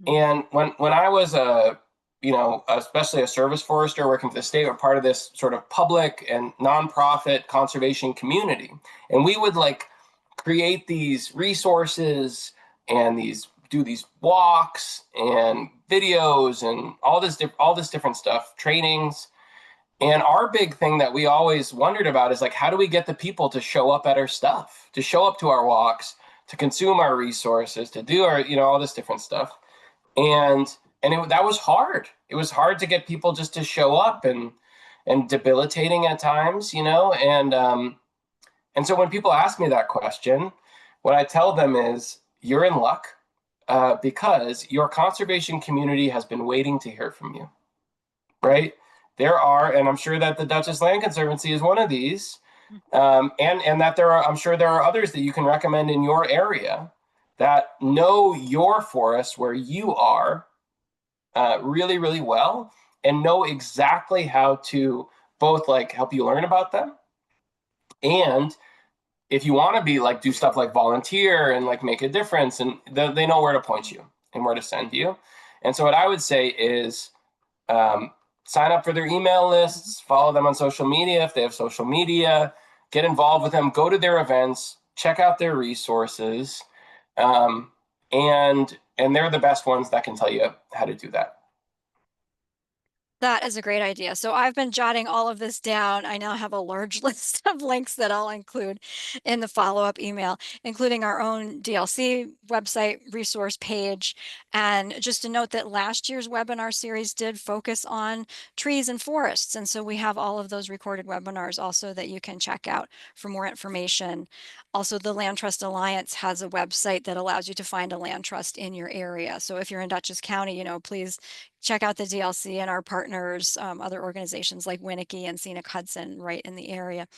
Mhm. And when I was a, you know, especially a service forester working for the state, or part of this sort of public and nonprofit conservation community, and we would like create these resources and these do these walks and videos and all this different stuff, trainings. And our big thing that we always wondered about is like, how do we get the people to show up at our stuff, to show up to our walks, to consume our resources, to do our, you know, all this different stuff. And that was hard. It was hard to get people just to show up, and debilitating at times, you know. And so when people ask me that question, what I tell them is, you're in luck, because your conservation community has been waiting to hear from you, right? There are, and I'm sure that the Duchess Land Conservancy is one of these, and that there are, I'm sure there are others that you can recommend in your area that know your forest where you are really, really well, and know exactly how to both like help you learn about them, and if you want to be like do stuff like volunteer and like make a difference, and they know where to point you and where to send you. And so what I would say is, um, sign up for their email lists, follow them on social media if they have social media, get involved with them, go to their events, check out their resources, um, and they're the best ones that can tell you how to do that. That is a great idea. So I've been jotting all of this down. I now have a large list of links that I'll include in the follow-up email, including our own DLC website resource page. And just to note that last year's webinar series did focus on trees and forests. And so we have all of those recorded webinars also that you can check out for more information. Also, the Land Trust Alliance has a website that allows you to find a land trust in your area. So if you're in Dutchess County, you know, please check out the DLC and our partners, other organizations like Winnicke and Scenic Hudson right in the area.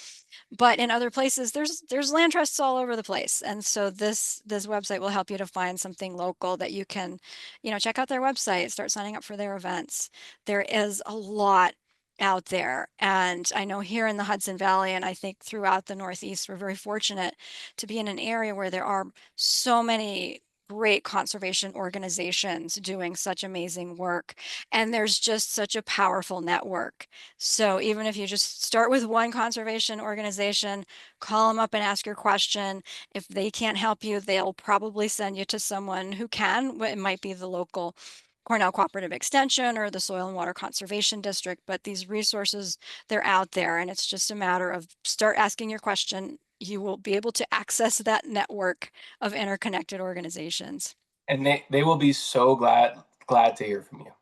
But in other places, there's land trusts all over the place. And so this website will help you to find something local that you can, you know, check out their website, start signing up for their events. There is a lot out there. And I know here in the Hudson Valley, and I think throughout the Northeast, we're very fortunate to be in an area where there are so many great conservation organizations doing such amazing work. And there's just such a powerful network. So even if you just start with one conservation organization, call them up and ask your question. If they can't help you, they'll probably send you to someone who can. It might be the local Cornell Cooperative Extension or the Soil and Water Conservation District, but these resources, they're out there, and it's just a matter of start asking your question. You will be able to access that network of interconnected organizations. And they will be so glad to hear from you.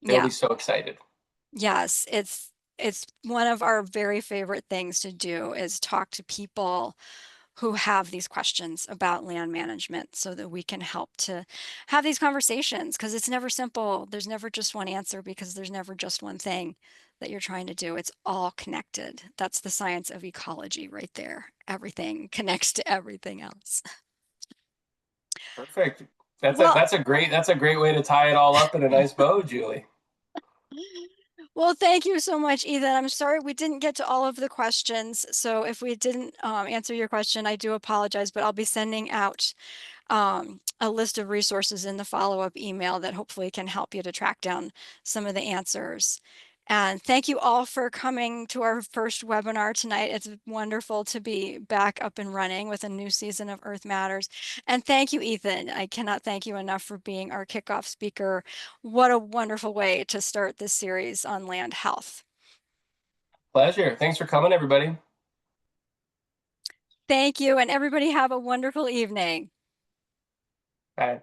They'll Yeah. be so excited. Yes, it's one of our very favorite things to do is talk to people who have these questions about land management so that we can help to have these conversations because it's never simple. There's never just one answer because there's never just one thing that you're trying to do. It's all connected. That's the science of ecology right there. Everything connects to everything else. Perfect. That's Well, that's a great way to tie it all up in a nice bow, Julie. well, thank you so much, Ethan. I'm sorry we didn't get to all of the questions. So if we didn't answer your question, I do apologize, but I'll be sending out a list of resources in the follow-up email that hopefully can help you to track down some of the answers. And thank you all for coming to our first webinar tonight. It's wonderful to be back up and running with a new season of Earth Matters. And thank you, Ethan. I cannot thank you enough for being our kickoff speaker. What a wonderful way to start this series on land health. Pleasure. Thanks for coming, everybody. Thank you, and everybody have a wonderful evening. Bye.